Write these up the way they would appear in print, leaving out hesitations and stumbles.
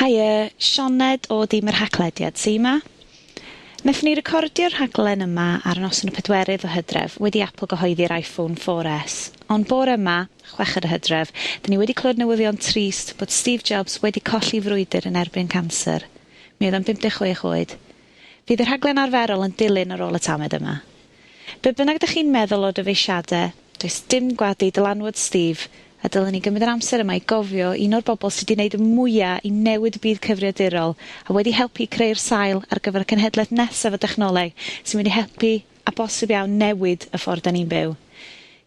Haia, Sioned o Dîm yr Haglediad sy yma. Nethon ni recordio'r rhaglen yma ar noson y 4 o Hydref wedi Apple gyhoeddi'r iPhone 4S. Ond bore yma, 6 o Hydref, dyn ni wedi clywed newyddion trist bod Steve Jobs wedi colli frwydr yn erbyn canser. Mi oedd o'n 56 oed. Fydd y rhaglen arferol yn dilyn ar ôl y tamed yma. Be bynnag ydych chi'n meddwl o dyfeisiadau, does dim gwadu dylanwad Steve, a dylen ni gymryd yr amser yma i gofio un o'r bobl sydd wedi gwneud y mwyaf i newid y byd cyfrifiadurol a wedi helpu creu'r sail ar gyfer y cenhedlaeth nesaf o dechnoleg sy'n wedi helpu a bosib iawn newid y ffordd da ni'n byw.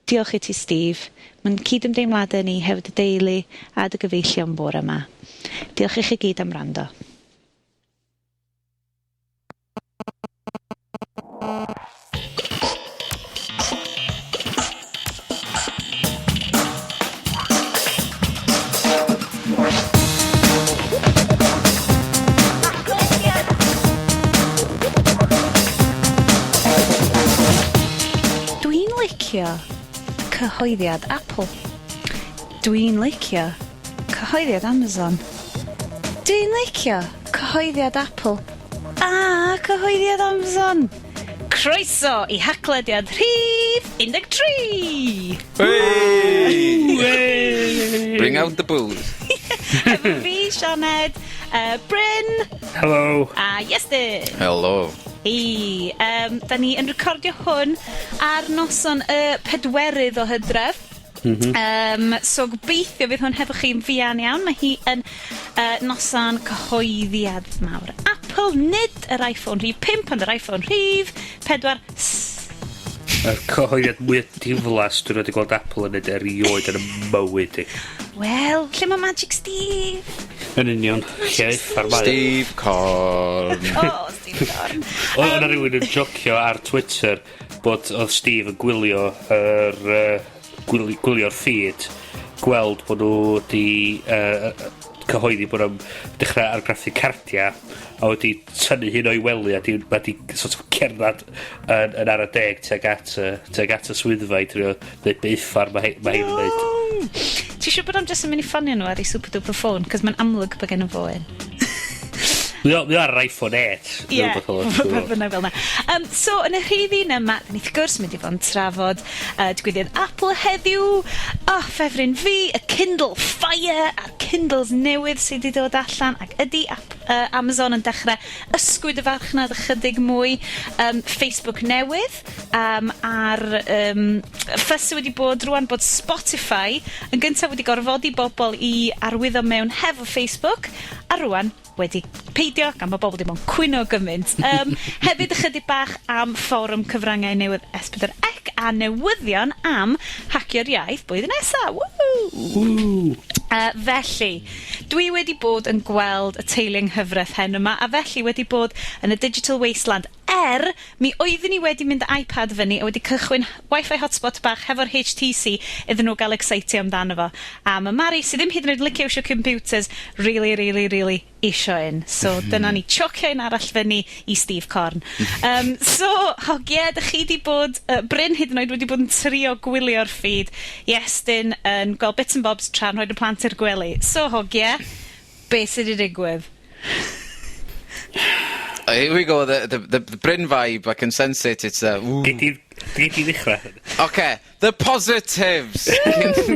Diolch i ti, Steve. Mae'n cydymdeimladau ni hefyd y deulu a dy gyfeillion bore yma. Diolch i chi gyd am wrando. Cyhoeddiad Apple. Dwi'n licio cyhoeddiad Amazon. Dwi'n licio cyhoeddiad Apple. A cyhoeddiad Amazon. Croeso i haglediad rhif 13! Bring out the booze. Efo fi, Sioned, Bryn. Hello. A Iestyn. Hello. Da ni yn recordio hwn ar noson y 4 o Hydref. So gobeithio fydd hwn hefo chi'n fuan iawn. Mae hi yn noson cyhoeddiad mawr Apple, nid yr iPhone rhif 5, ond yr iPhone rhif 4. Yr cyhoeddiad mwy diflas dwi'n wedi gweld Apple yn edrych erioed yn y mywyd i. Wel, lle mae Magic Steve? Yn union, lle ffarmau. Steve Corn. Steve Corn. Oedd yna rhywun yn jocio ar Twitter bod oedd Steve yn gwylio'r feed, gweld bod nhw wedi cyhoeddi bod nhw'n dechrau argraffu cardia a wedi tynnu hyn o'i wely a wedi sort of cerdded yn ar y deg tuag at y swyddfa i drio dweud beiffar mae hi'n dweud. Ti siŵr bod am jyst yn mynd i ffonio nhw ar ei super duper ffôn? Cos mae'n amlwg bod gen y fo un. Mae ar iPhone 8. Ie, fyna fel na. So, yn y rhifin yma, da ni wrth gwrs mynd i fod yn trafod digwyddiad Apple heddiw, ffefryn fi, y Kindle Fire, a'r Kindles newydd sydd wedi dod allan, ac ydy Amazon yn dechrau ysgwyd y farchnad ychydig mwy, Facebook newydd, a'r ffys wedi bod rwan bod Spotify yn gyntaf wedi gorfodi bobl i arwyddo mewn hefo Facebook, a rwan wedi peidio, gan bod bobl dim ond cwyno gymaint. Hefyd ychydig bach am fforwm cyfrangau newydd S4C a newyddion am hacio'r iaith blwyddyn nesaf. Felly, dwi wedi bod yn gweld y teulu nghyfraith hen yma, a felly wedi bod yn y Digital Wasteland mi oeddwn ni wedi mynd iPad fyny a wedi cychwyn Wi-Fi hotspot bach hefo'r HTC iddyn nhw gael excitio amdano fo. A mae Mari, sydd ddim hyd yn oed licio isio computers, really isio un. So, dyna ni chocio un arall fyny i Steve Corn. So, hogie, dych chi wedi bod, Bryn hyd yn oed wedi bod yn trio gwylio'r feed, Iestyn yn gweld bits and bobs tra'n rhoi'r plant i'r gwely. So, hogie, be sydd wedi digwydd? Here we go, the Bryn vibe, I can sense it, it's Gyd i ddechrau. Okay, the positives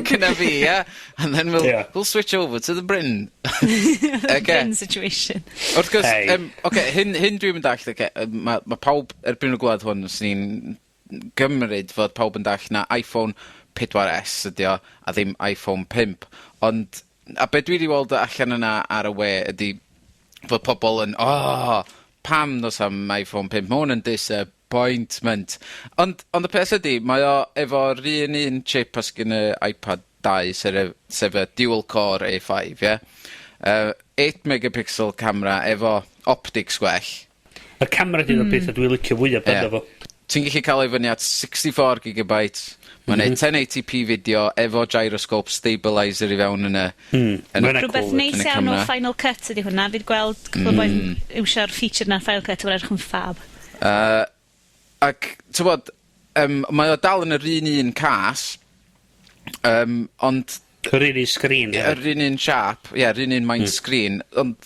gonna be, yeah? And then we'll switch over to the Bryn. Bryn situation. Wrth gwrs, hyn dwi'n mynd all, mae pawb erbyn y gwlad hwn, os ni'n gymryd fod pawb yn dall na iPhone 4S ydi o, a ddim iPhone 5. Ond, a be dwi wedi weld allan yna ar y we ydi fod pobl yn, pam nos am iPhone 5, mae hwn yn disappointment. Ond y peth ydi, mae o efo'r un chip as gen y iPad 2, sef y dual core A5, ie? 8 megapixel camera efo optics gwell. Y camera di'n o'r beth a dwi'n licio fwyaf benda fo. Ti'n gallu cael ei fyny at 64GB. Mae'n neud 1080p fideo efo gyroscope stabilizer i fewn yn y... Rhywbeth neis iawn o Final Cut ydi hwnna. Fi'n gweld boi'n iwsio'r feature na Final Cut yn edrych yn ffab. Ac, ti'n bod, mae o dal yn yr un cas, ond Yr un sgrin. Yr un un siap, yr un un main sgrin. Ond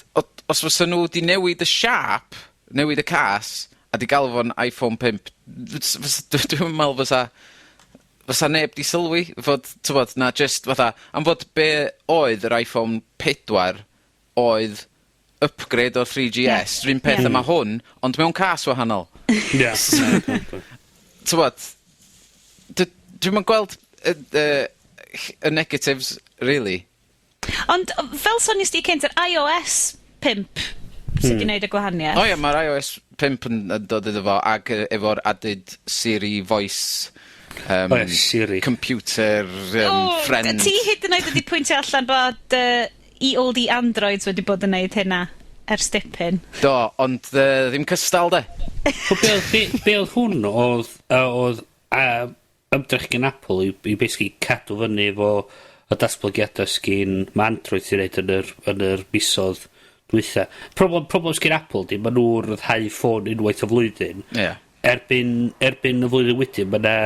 os fysa nhw di newid y siap, newid y cas, a di galw fo'n iPhone 5, dwi'n meddwl fysa neb di sylwi, fod, tywod, na just fatha, am fod be oedd yr iPhone 4 oedd upgrade o 3GS, rhywun peth yma hwn, ond mewn cas wahanol. Ie. Tywod, dwi'n gweld y negatives, really. Ond fel sonies di cynt, yr iOS 5 sydd wedi gwneud y gwahaniaeth. O ie, mae'r iOS 5 yn dod iddo fo, ag efo'r added Siri voice, Siri. computer, friend. Ti hyd yn oed wedi pwyntio allan bod old Androids wedi bod yn neud hynna ers dipyn. Do, ond ddim cystal, de. Be oedd hwn oedd ymdrech gen Apple i basically cadw fyny efo y datblygiadau sgyn mae Android sy'n neud yn yr misodd dwytha. Problem sgyn Apple di, ma nhw'n rhyddhau ffôn unwaith o flwyddyn. Yeah. Erbyn y flwyddyn wedyn, mae yna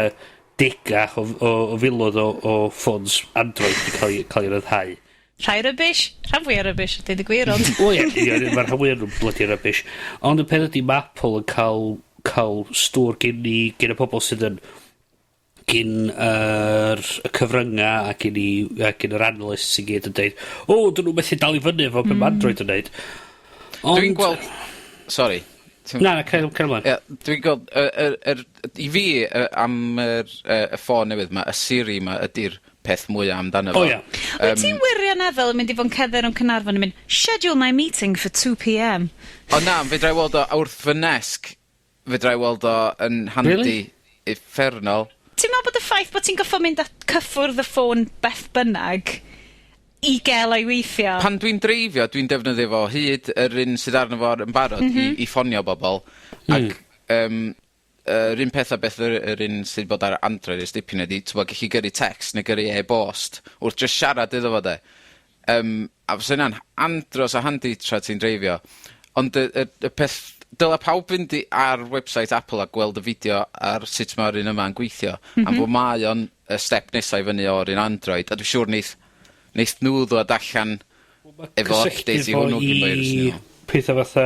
degach o filodd o ffôns Android wedi cael ei ryddhau. Rhai rybys, rhan fwy o rybys, dweud y gwir ond. O ie, mae'r rhan fwy o'n bloody rybys. Ond y peth ydy, mae Apple yn cael stwr gen y pobl sydd yn gyn y cyfrynga a gyn yr analysts sy'n gyd yn dweud, dyn nhw methu dal i fyny efo beth mae Android yn dweud. Dwi'n gweld... Sorry. Na, cael ymlaen. Dwi'n gweld... I fi, am y ffôn newydd ma, y Siri ma ydy'r peth mwyaf amdano fo. O ie. Wyt ti'n wirioneddol yn mynd i fod yn cedder o'n Cynarfon yn mynd, schedule my meeting for 2 PM. O na, fe drai weld o wrth fy nesg. Fe drai weld o yn handi Really? uffernol. Ti'n meddwl bod y ffaith bod ti'n goffo mynd at cyffwrdd y ffôn beth bynnag i gael o'i weithio? Pan dwi'n dreifio, dwi'n defnyddio fo hyd yr un sydd arno fo yn barod i ffonio bobl. Ac yr un peth a beth yr un sydd bod ar Android ys dipyn ydi, ti'n bod gallu gyrru text neu gyrru e-bost wrth just siarad iddo fo de. A fysa hynna'n andros o handi tra ti'n dreifio. Ond y peth... Dyla pawb fynd ar website Apple a gweld y fideo ar sut mae'r un yma yn gweithio. Am fod mae o'n y step nesaf i fyny o'r un Android. A dwi'n siŵr neith nhw ddod allan efo updates i hwnnw gymryd. Pethau fatha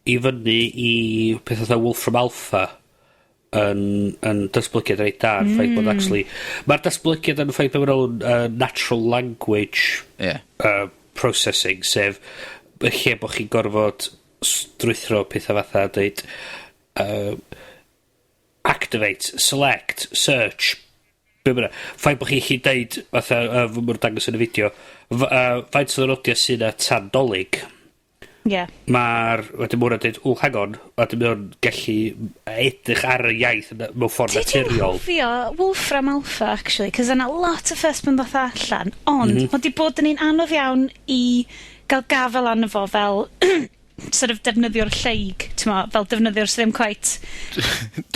i fyny i pethau fatha Wolfram Alpha yn datblygiad reit da yn ffaith bod actually... Mae'r datblygiad yn ffaith bod nhw'n natural language processing, sef lle bod chi'n gorfod strwythro pethau fatha dweud activate, select, search ffaith bod chi'n deud fatha fy mwyn dangos yn y fideo faint o ddenodia sy'n y tan dolyg wedyn mwyn dweud hang on wedyn mwyn gallu edrych ar y iaith mewn ffordd naturiol. Ti'n hofio Wolfram Alpha actually, cos yna lot o ffyrst mynd ddoth allan, ond mae di bod yn un anodd iawn i gael gafel arno fo fel sort of defnyddio'r lleig, fel defnyddio'r sydd ddim quite...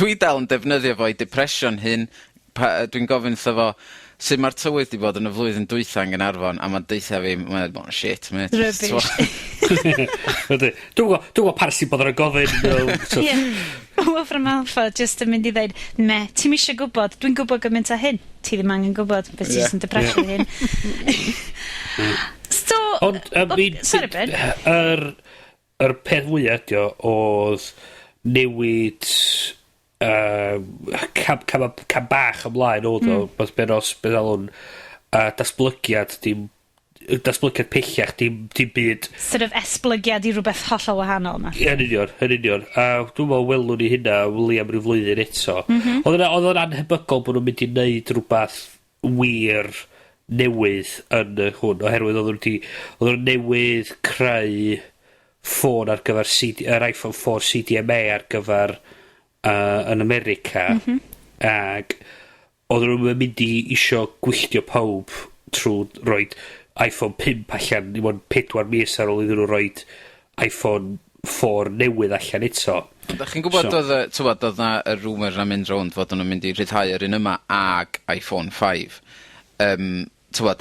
Dwi dal yn defnyddio fo i depression hyn, dwi'n gofyn wrtho fo, sut mae'r tywydd di bod yn y flwyddyn dwytha yn Gaernarfon, a mae'n deitha fi, mae'n bon shit, mate. Rubbish. Dwi'n gwybod par sy'n bod yn gofyn. Wolfram Alpha just yn mynd i ddeud, me, ti'n eisiau gwybod, dwi'n gwybod gymaint a hyn, ti ddim angen gwybod, beth sy'n depression hyn. So, sorry Ben. Yr peth fwyaf ydi oedd newid cam bach ymlaen oedd o, beth benos bedalwn datblygiad pellach dim byd sort of esblygiad i rhywbeth hollol wahanol ma. Yn union. Dwi'n meddwl welwn ni hynna liam rhyw flwyddyn eto. Oedd o'n anhebygol bod nhw'n mynd i wneud rhywbeth wir newydd yn hwn, oherwydd oedd nhw'n newydd creu ffôn ar gyfer yr iPhone 4 CDMA ar gyfer yn America ag oedd nhw'n mynd i isio gwylltio pawb trwy roed iPhone 5 allan i fod 4 mis ar ôl iddyn nhw roed iPhone 4 newydd allan eto. Da chi'n gwybod oedd na y rumour na mynd rownd fod nhw'n mynd i ryddhau yr un yma ag iPhone 5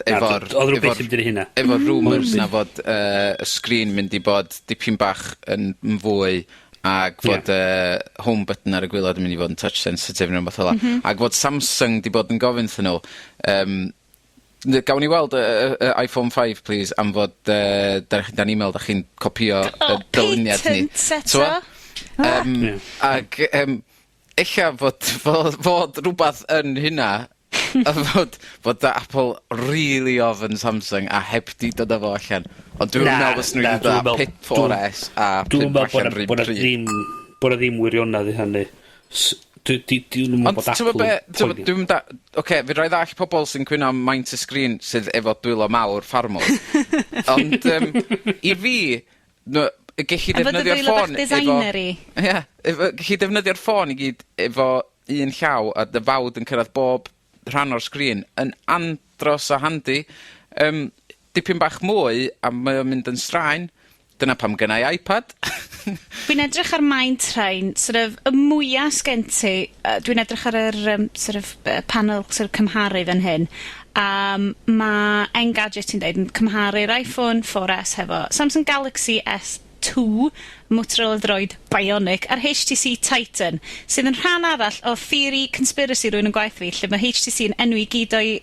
efo'r rumours na fod y sgrin mynd i bod dipyn bach yn fwy ag fod home button ar y gwylod yn mynd i fod yn touch sensitive neu beth ola. Ag fod Samsung di bod yn gofyn thyn nhw gawn ni weld y iPhone 5, please, am fod da'n email da chi'n copio y dyluniad ni. Patent eto. Ac ella fod rhywbeth yn hynna, fod da Apple really ofyn Samsung a heb di dod o fo allan. Ond dwi'n meddwl os nhw'n dda Pit 4S a Pit allan rhywun pryd. Bod ddim wirionedd i hynny. Dwi'n meddwl bod Apple... Oce, fi roi ddall pobl sy'n cwyno am maint y sgrin sydd efo dwylo mawr ffarmwr. Ond i fi, gellu defnyddio'r ffôn efo... Ie, gellu defnyddio'r ffôn i gyd efo un llaw a dy fawd yn cyrraedd bob rhan o'r sgrin yn andros o handi. Dipyn bach mwy a mae o'n mynd yn straen. Dyna pam gynnau iPad. Dwi'n edrych ar maint rhain, sort of, y mwyaf sgen ti, dwi'n edrych ar yr panel cymharu fan hyn, mae Engadget ti'n dweud yn cymharu'r iPhone 4S hefo Samsung Galaxy S2, Motorola Droid Bionic, a'r HTC Titan, sydd yn rhan arall o theory conspiracy rwy'n yn gwaith fi, lle mae HTC yn enwi gyd o'i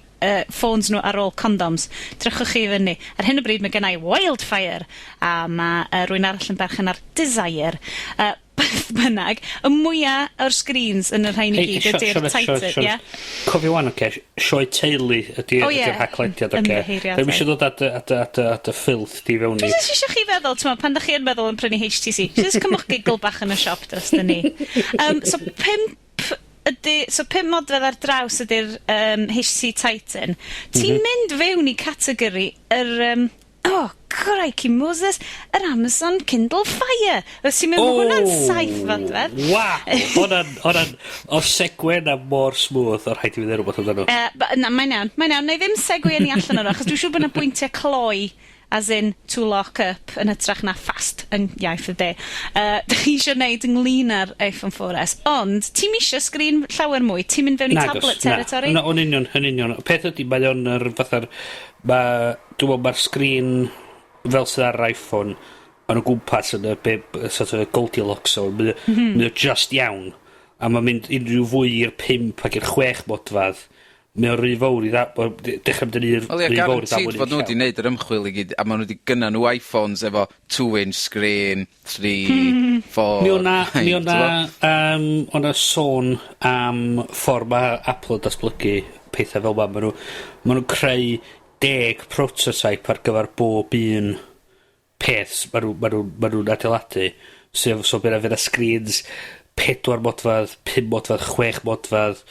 ffôns nhw ar ôl condoms. Drychwch chi fyny. Ar hyn o bryd mae gennau Wildfire a mae rwy'n arall yn berchen ar Desire. Beth bynnag, y mwyaf o'r screens yn yr rhain i gyd ydy'r Titan, ie? Cofio wan, sioe teulu ydy'r haclediad, Dwi'n eisiau dod at y ffilth di fewn i. Dwi'n eisiau chi feddwl, pan da chi yn meddwl yn prynu HTC, just cymwch gigl bach yn y siop dros dyn ni. So 5 modfedd ar draws ydy'r HTC Titan. Ti'n mynd fewn i categori crikey Moses, yr Amazon Kindle Fire. Os ti'n mynd hwnna'n 7 fodfedd. Wow! O'r segwe na mor smooth o'r rhaid i fi ddyn rhywbeth amdano. Mae'n iawn. Neu ddim segwe ni allan o'r achos dwi'n siŵr bod yna bwyntiau cloi as in to lock up yn hytrach na fast yn iaith y de. Dych chi eisiau gwneud ynglyn â'r iPhone 4S, ond ti'n eisiau sgrin llawer mwy? Ti'n mynd fewn i tablet territory? Na, yn union. Peth ydy, mae o'n fatha'r... Dwi'n meddwl mae'r sgrin fel sydd ar iPhone yn o gwmpas yn y sort of Goldilocks o, mae o just iawn. A mae'n mynd unrhyw fwy i'r 5 ac i'r 6 modfedd. Mae o'r rhy fawr i dechrau mynd yn rhy fawr i garantid fod nhw wedi gwneud yr ymchwil i gyd, a maen nhw wedi gynna nhw iPhones efo 2-inch screen, 3, 4... Mi o'na sôn am ffordd mae Apple yn datblygu pethau fel ma. Maen nhw'n creu 10 prototype ar gyfer bob un peth maen nhw'n adeiladu. So bydd yna screens 4 modfedd, 5 modfedd, 6 modfedd,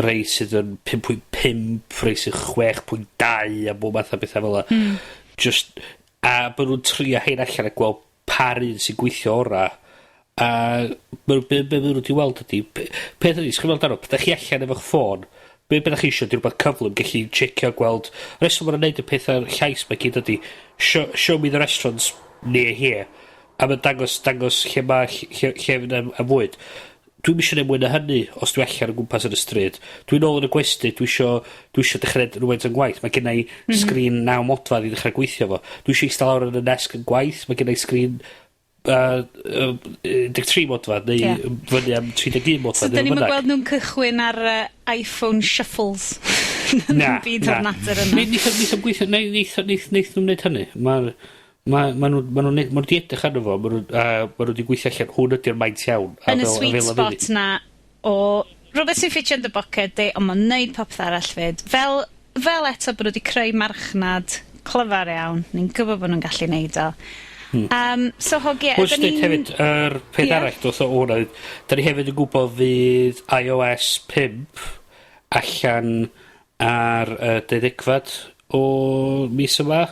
rei sydd yn 5.5, rei sydd 6.2 a bob math o bethau fel yna. Just, a maen nhw'n trio hein allan a gweld par un sy'n gweithio ora. A be maen nhw wedi weld ydy, peth ydy, sgwrs amdano, pe da chi allan efo'ch ffôn, be da chi eisiau, dwi'n rhywbeth cyflym, gallu checio gweld, reswm ma'n neud y pethau'r llais mae gyd ydy, show me the restaurants near here, a mae'n dangos lle fynd am fwyd. Dwi'n eisiau neud mwy na hynny os dwi allan o gwmpas yn y stryd. Dwi'n ôl yn y gwesty, dwi eisiau dechrau rhywbeth yn gwaith. Mae gennau sgrin 9 modfedd i ddechrau gweithio fo. Dwi eisiau eistedd lawr yn y nesg yn gwaith. Mae gennau sgrin 13 modfedd, neu fyny am 31 modfedd. So, dyn ni'n gweld nhw'n cychwyn ar iPhone Shuffles. Na. Byd o'r natur yna. Neith nhw'n gwneud hynny. Mae nhw'n wedi edrych arno fo, mae nhw wedi gweithio allan, hwn ydy'r maint iawn. Yn y sweet spot na o rhywbeth sy'n ffitio yn dy boced di, ond mae'n neud popeth arall fyd. Fel eto bod nhw wedi creu marchnad clyfar iawn, ni'n gwybod bod nhw'n gallu neud o. So hogie, ydyn ni'n... hefyd, yr peth arall doth o hwnna, da ni hefyd yn gwybod fydd iOS 5 allan ar 12 o mis yma.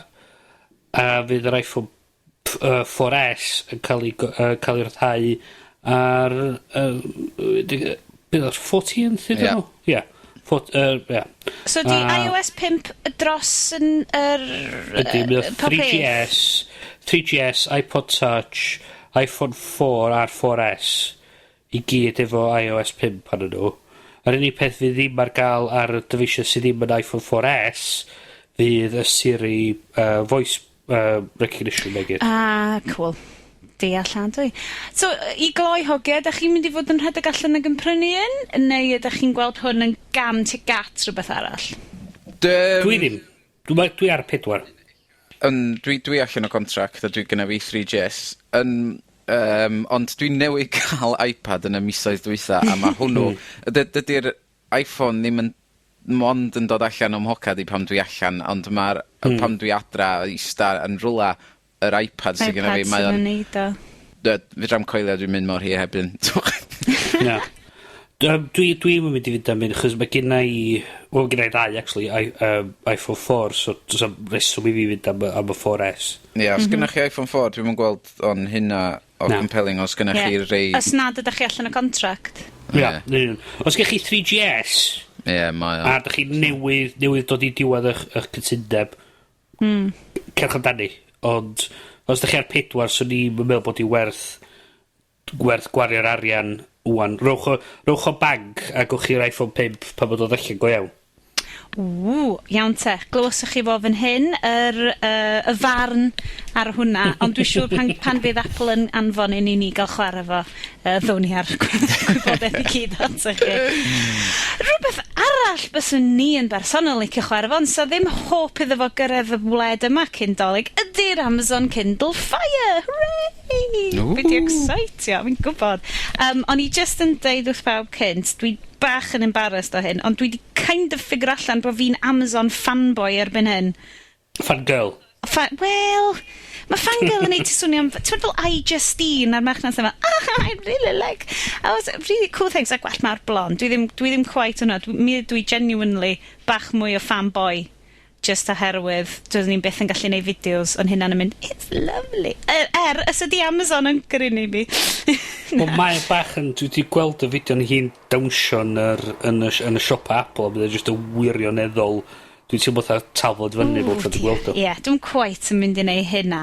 A fydd yr iPhone 4S yn cael ei ryddhau ar bydd o'r 14th ydyn nhw? Ie. So di iOS 5 dros yn yr 3GS, iPod Touch, iPhone 4 a'r 4S i gyd efo iOS 5 arnyn nhw. Yr unig peth fydd ddim ar gael ar y dyfeisiau sydd ddim yn iPhone 4S fydd y Siri voice recognition megid. Cool. Dealladwy. So, i gloi hogia, ydych chi'n mynd i fod yn rhedeg allan ag yn prynu un? Neu ydych chi'n gweld hwn yn gam tuag at rhywbeth arall? Dwi ddim. Dwi ar 4. Dwi allan o contract a dwi gyda fi 3GS ond dwi'n newydd cael iPad yn y misoedd dwytha a mae hwnnw dydy'r iPhone ddim yn mond yn dod allan o'm hocad i pam dwi allan ond pam dwi adra ista yn rwla yr iPad sydd gyda fi mae o'n fydram coelio dwi'n mynd mor hi hebyn Na. Dwi'n mynd i fynd am un, achos mae gennau ddau, actually, iPhone 4, so reswm i fi fynd am y 4S. Ie, os gynnach chi iPhone 4, dwi'n mynd gweld o'n hynna o compelling, os gynnach chi rei... Os nad ydych chi allan o contract. Ie, os gynnach chi 3GS, mae o. A ydych chi newydd dod i diwedd eich cytundeb, cerch amdani. Ond, os ydych chi ar 4, so ni'n meddwl bod i werth gwario'r arian wan. Rowch o bank a gwch chi'r iPhone 5 pa bod o ddechrau go iawn. Iawn te. Glywyswch chi fo fan hyn, y farn ar hwnna, ond dwi'n siŵr pan fydd Apple yn anfon i ni gael chwarae fo, ddown ni ar gwybodaeth i gyd at chi. Rhywbeth arall byswn ni yn bersonol licio chwarae fo, ond so ddim hope iddo fo gyrraedd y wled yma Kindolig, ydy'r Amazon Kindle Fire. Hooray! Beth i excitio, fi'n gwybod. O'n i just yn deud wrth bawb cynt, dwi bach yn embarrassed o hyn, ond dwi wedi kind of ffigur allan bod fi'n Amazon fanboy erbyn hyn. Fangirl? Wel, mae fangirl yn ei ti swnio am... Ti'n fel I-Justine ar marchnad sef I really like... I was really cool things, a gwell mae'r blond. Dwi ddim quite hwnna. Dwi genuinely bach mwy o fanboy. Just oherwydd, doeddwn ni'n byth yn gallu neud fideos, ond hynna'n yn mynd, it's lovely. Ys ydi Amazon yn grynu fi. Wel, mae bach yn, dwi wedi gweld y fideo yn hi'n dawnsio yn y siop Apple, a bydd e jyst y wirioneddol, dwi'n teimlo fatha tafod fyny bod wedi gweld o. Ie, dwi'n quite yn mynd i neud hynna.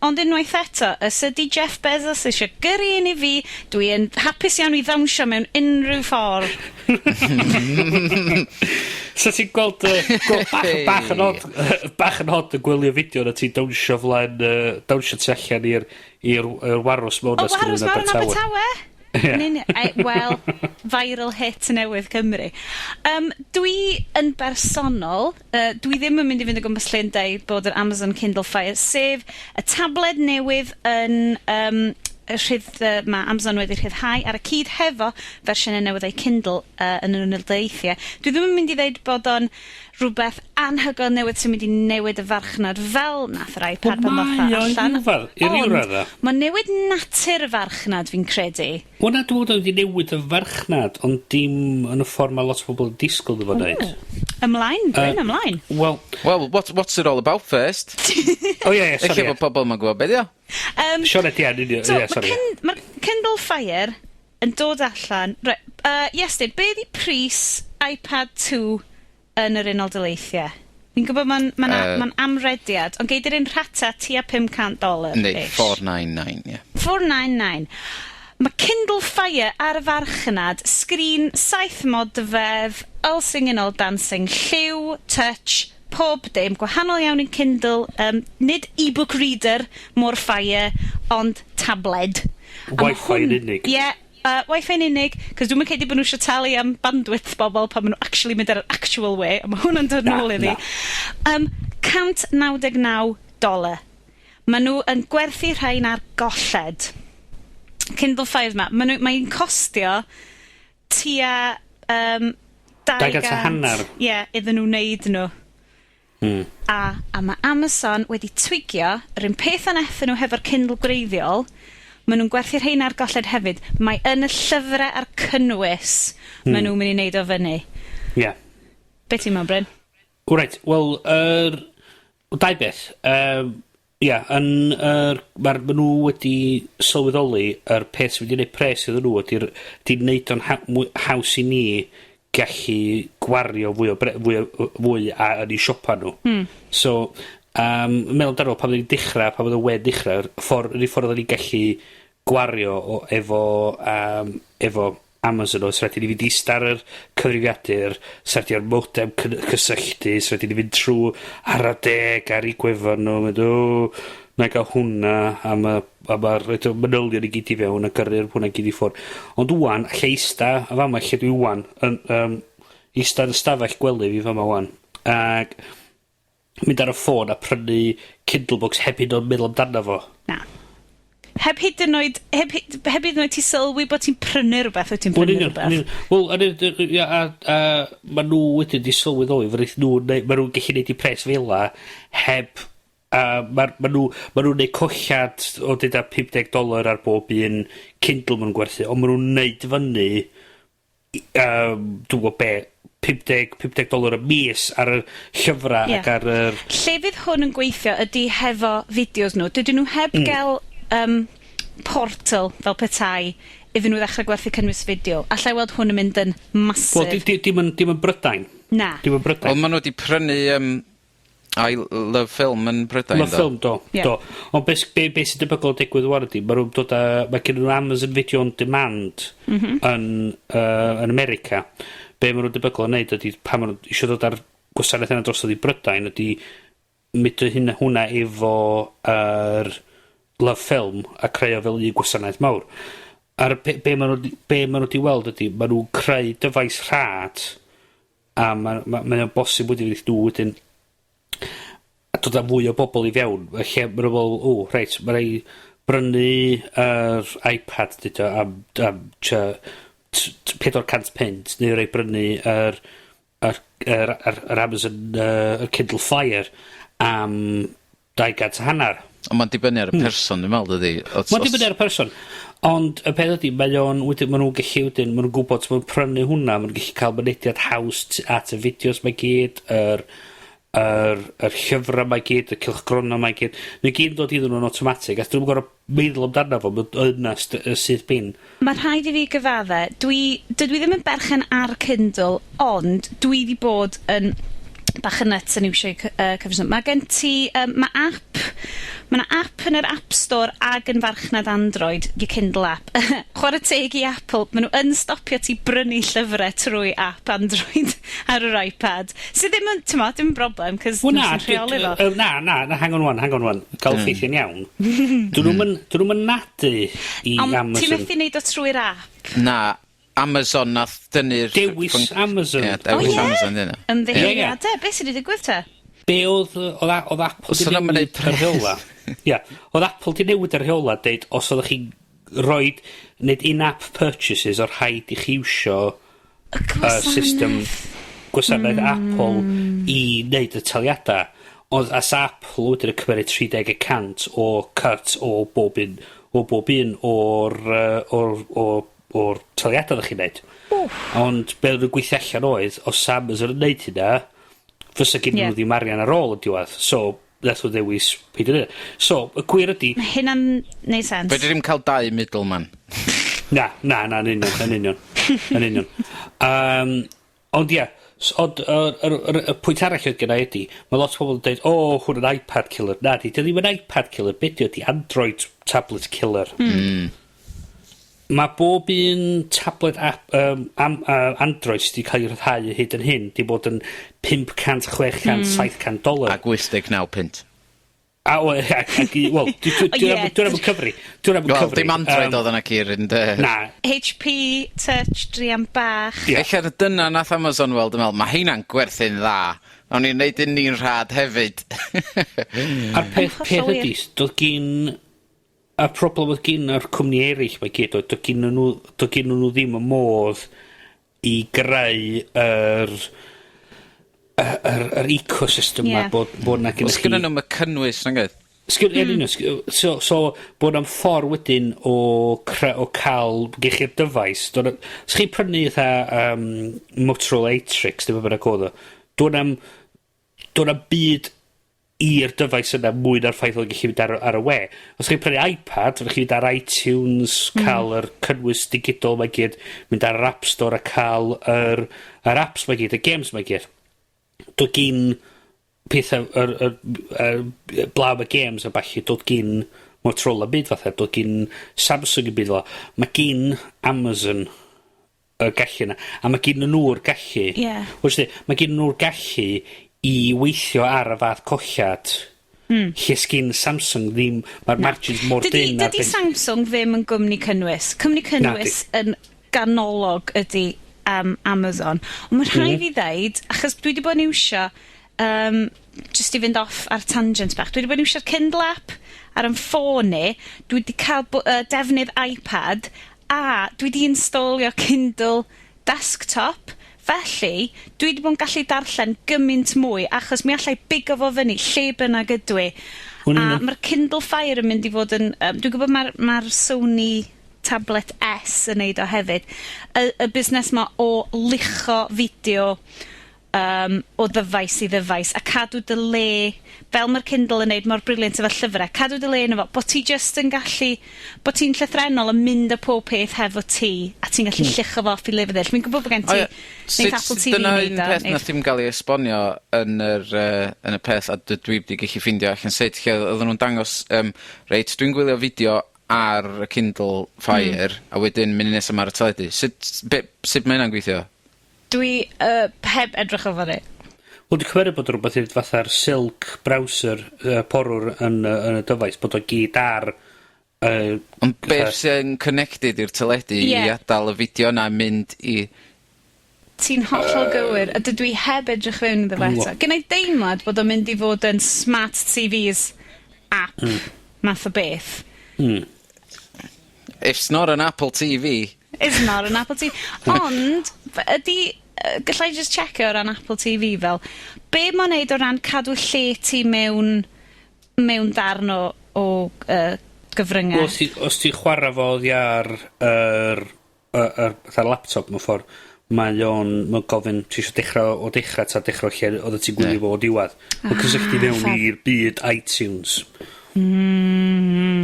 Ond unwaith eto, ys ydi Jeff Bezos eisiau gyrru un i fi, dwi'n hapus iawn i ddawnsio mewn unrhyw ffordd. So ti'n gweld bach yn hod y gwylio fideo na ti'n dawnsio flaen, dawnsio tu allan i'r warws mewn Warws mewn Abertawe? Wel, viral hit newydd Cymru. Dwi yn bersonol, dwi ddim yn mynd i fynd o gwmpas lle yn deud bod yr Amazon Kindle Fire, sef y tabled newydd yn mae Amazon wedi rhyddhau ar y cyd hefo fersiynau newydd o'i Kindle yn yr Unol Daleithiau. Dwi ddim yn mynd i ddeud bod o'n rhywbeth anhygoel newydd sy'n mynd i newid y farchnad fel nath yr iPad pan ddoth allan. Ond mae newid natur y farchnad fi'n credu. Wel na, dwi'n wedi newid y farchnad, ond dim yn y ffordd mae lot o bobl yn disgwyl ddefo wneud. Ymlaen, ymlaen. Well, what's it all about first? Sorry. Eich bod pobl ma'n gwybod beth, Sioned, sorry. Mae Kindle Fire yn dod allan... Iestyn, be di pris iPad 2 yn yr Unol Daleithiau? Fi'n gwybod mae'n amrediad, ond geidir un rhata tua $500. Neu, $499, ie. $499. Mae Kindle Fire ar y farchnad, sgrin 7 mod dyfedd, ulsing yn ôl dancing, lliw, touch, pob dim, gwahanol iawn yn Kindle, nid e-book reader, mor Fire, ond tabled. Wi-Fi yn unig. Ie, Wi-Fi yn unig, cos dwi'n credu bod nhw eisiau talu am bandwidth bobl pan maen nhw actually mynd ar yr actual way, a mae hwnna'n dod nôl iddi. $199. Maen nhw yn gwerthu rhain ar golled. Kindle Fire yma, mae'n costio tua $200. Ie, iddyn nhw wneud nhw. A mae Amazon wedi twigio yr un peth yn efo nhw hefo'r Kindle greiddiol. Maen nhw'n gwerthu'r rhain ar golled hefyd. Mae yn y llyfrau a'r cynnwys maen nhw'n mynd i wneud o fyny. Ie. Be ti'n meddwl, Bryn? Reit, wel, dau beth. Maen nhw wedi sylweddoli yr peth sy'n wedi gwneud pres iddyn nhw wedi wneud o'n haws i ni gallu gwario fwy yn ei siopa nhw. So, meddwl darfod pan oedd y wed dechrau, yr ffordd o'n i gallu gwario efo Amazon os rhaid i ni fynd i star yr cyfrifiadur, sart i'r modem cysylltu, sart i ni fynd trwy ar y deg ar ei gwefan nhw, na i gael hwnna, a mae'r manylion i gyd i fewn, a gyrru'r hwnna gyd i ffwrdd. Ond wwan, lle ista, a fama lle dwi wwan, ista yn ystafell gwely fi fama wwan. Ac mynd ar y ffôn a prynu Kindle books heb hyd o'n meddwl amdano fo. Na. Heb hyd yn oed ti sylwi bod ti'n prynu rhywbeth, wyt ti'n prynu rhywbeth. Wel, ma' nhw wedyn di sylweddoli, ma' nhw'n gallu neud i pres fel la, heb, ma' nhw'n neud colliad o dyda $50 ar bob un Kindle ma'n gwerthu, ond ma' nhw'n neud fyny, dwi'n gwybod be, $50 y mis ar y llyfrau ac ar yr... Lle fydd hwn yn gweithio ydy hefo fideos nhw. Dydyn nhw heb gael portal fel petai iddyn nhw ddechrau gwerthu cynnwys fideo. Allai weld hwn yn mynd yn masif. Wel, dim yn Brydain. Na. Dim yn Brydain. Wel, maen nhw wedi prynu I Love Film yn Brydain, Love Film, do. Ond be sy'n debygol digwydd war ydy, mae gen nhw Amazon Video On Demand yn America. Be maen nhw'n debygol yn neud ydy, pan maen nhw eisiau dod ar gwasanaeth yna drosodd i Brydain, ydy mynd hwnna efo Love Film a creu o fel un gwasanaeth mawr. Be maen nhw wedi weld ydy, maen nhw'n creu dyfais rhad a mae'n bosib wedi fydd nhw wedyn a dod â mwy o bobl i fewn. Lle maen nhw'n fel, reit, maen nhw'n brynu yr iPad dyda am 400 pint, neu rei brynu yr Amazon Kindle Fire am $200. Ond mae'n dibynnu ar y person, dwi'n meddwl, dydi? Mae'n dibynnu ar y person. Ond y peth ydy, maen nhw'n gallu wedyn, maen nhw'n gwybod, maen nhw'n prynu hwnna, maen nhw'n gallu cael mynediad haws at y fideos mae gyd, yr llyfrau mae gyd, y cylchgrona mae gyd. Mae'n gyd yn dod iddyn nhw'n automatic, a dwi'n gorau meddwl amdano fo, yna sydd bin. Mae rhaid i fi gyfadde, dydw i ddim yn berchen ar Kindle, ond dwi wedi bod yn bach yn nuts yn iwsio cyfres. Mae gen ti, mae app yn yr App Store ag yn farchnad Android, y Kindle app. Chwarae teg i Apple, maen nhw yn stopio ti brynu llyfrau trwy app Android ar yr iPad. Sydd ddim yn, dim broblem, cos dwi'n rheoli fo. Na, hang on one. Gael ffeithio'n iawn. Dyn nhw'n nadu i Amazon. Ti methu neud o trwy'r app? Na, Amazon nath dynnu'r... Dewis Amazon. Amazon, dyna. Ymddeiriadau, beth sydd wedi digwydd te? Be oedd Apple di newid yr rheola? Oedd Apple di newid yr rheola, deud, os oeddech chi neud in-app purchases o'r rhaid i chi iwsio system gwasanaeth Apple i neud y taliadau. Ond as Apple wedyn y cymryd 30% o cut o bob un o'r taliadau ddech chi'n neud. Ond be oedd yn gweithio allan oedd, os Amazon yn neud hynna, fysa gen nhw ddim arian ar ôl y diwedd. So, that's what dewis peidio neud. So, y gwir ydy... Mae hynna'n neud sens. Be ddim cael 2 middleman. Na, yn union. Ond ia, y pwynt arall oedd gennau ydy, mae lot o bobl yn dweud, hwn yn iPad killer. Na, di ddim yn iPad killer, beth ydy Android tablet killer. Mae bob un tablet app, Android sydd wedi cael ei rhyddhau hyd yn hyn, di bod yn $500, $600, $700. A 89 pint. Wel, dwi'n am y cyfri. Wel, dim Android oedd yna cyr yn dy... Na. HP, Touch, drian bach. Eich dyna nath Amazon weld yn meddwl, mae hynna'n gwerthu'n dda. O'n i'n neud un ni'n rhad hefyd. A'r peth ydy, doedd gyn... A problem oedd gyn yr cwmni eraill mae gyd, doedd gyn nhw ddim y modd i greu yr ecosystem ma bod na gen chi... Sgyn nhw'n y cynnwys, na'n gyd? So, bod am ffordd wedyn o cael gen chi'r dyfais. Os chi'n prynu Motorola Atrix, ddim yn bynnag oedd o, doedd am byd i'r dyfais yna mwy na'r ffaith oedd gallu mynd ar y we. Os chi'n prynu iPad, fydda chi mynd ar iTunes, cael yr cynnwys digidol mae gyd, mynd ar yr App Store a cael yr apps mae gyd, y games mae gyd. Doedd gyn pethau, blaw y games a balli, doedd gyn Motorola byd fatha, doedd gyn Samsung y byd fatha. Mae gyn Amazon y gallu yna, a mae gyn nhw'r gallu. Mae gyn nhw'r gallu i weithio ar y fath colliad lle sgyn Samsung ddim, mae'r margins mor dyn. Dydy Samsung ddim yn gwmni cynnwys. Cwmni cynnwys yn ganolog ydy Amazon. Ond mae'n rhaid i ddeud, achos dwi wedi bod yn iwsio just i fynd off ar tangent bach, dwi wedi bod yn iwsio'r Kindle app ar yn ffôn ni, dwi wedi cael defnydd iPad, a dwi wedi installio Kindle desktop, felly dwi wedi bod yn gallu darllen gymaint mwy, achos mi allai bigo fo fyny, lle bynnag ydw i. A mae'r Kindle Fire yn mynd i fod yn... dwi'n gwybod mae'r Sony Tablet S yn neud o hefyd. Y busnes ma o lucho fideo o ddyfais i ddyfais, a cadw dy le, fel mae'r Kindle yn neud mor briliant efo llyfrau, cadw dy le yn efo, bod ti just yn gallu, bod ti'n llythrenol yn mynd y pob peth hefo ti, a ti'n gallu llucho fo off i lyfr ddill. Mi'n gwybod bod gen ti neith Apple TV dyna neud un peth nath ddim gael ei esbonio yn y peth, a dwi wedi gallu ffindio allan sut, lle oedden nhw'n dangos, reit, dwi'n gwylio fideo ar y Kindle Fire, a wedyn mynd nes am ar y teledu. Sut mae hynna'n gweithio? Dwi heb edrych o fyny. Wel, dwi'n cymryd bod rhywbeth i'n fatha'r Silk browser porwr yn y dyfais, bod o gyd ar... Ond beth sy'n connected i'r teledu i adael y fideo na mynd i... Ti'n hollol gywir, a dydw i heb edrych fewn iddo fe eto. Gynnau deimlad bod o'n mynd i fod yn Smart TV's app math o beth. It's not an Apple TV. It's not an Apple TV. Ond, ydy... gallai just checio o ran Apple TV fel, be mae'n neud o ran cadw lle ti mewn darn o gyfryngau? Os ti chwarae fo oddi ar fatha laptop mewn ffordd, mae'n gofyn, ti eisiau dechrau o dechrau ta dechrau lle oedd ti'n gwylio fo o diwedd. Mae'n cysylltu mewn i'r byd iTunes.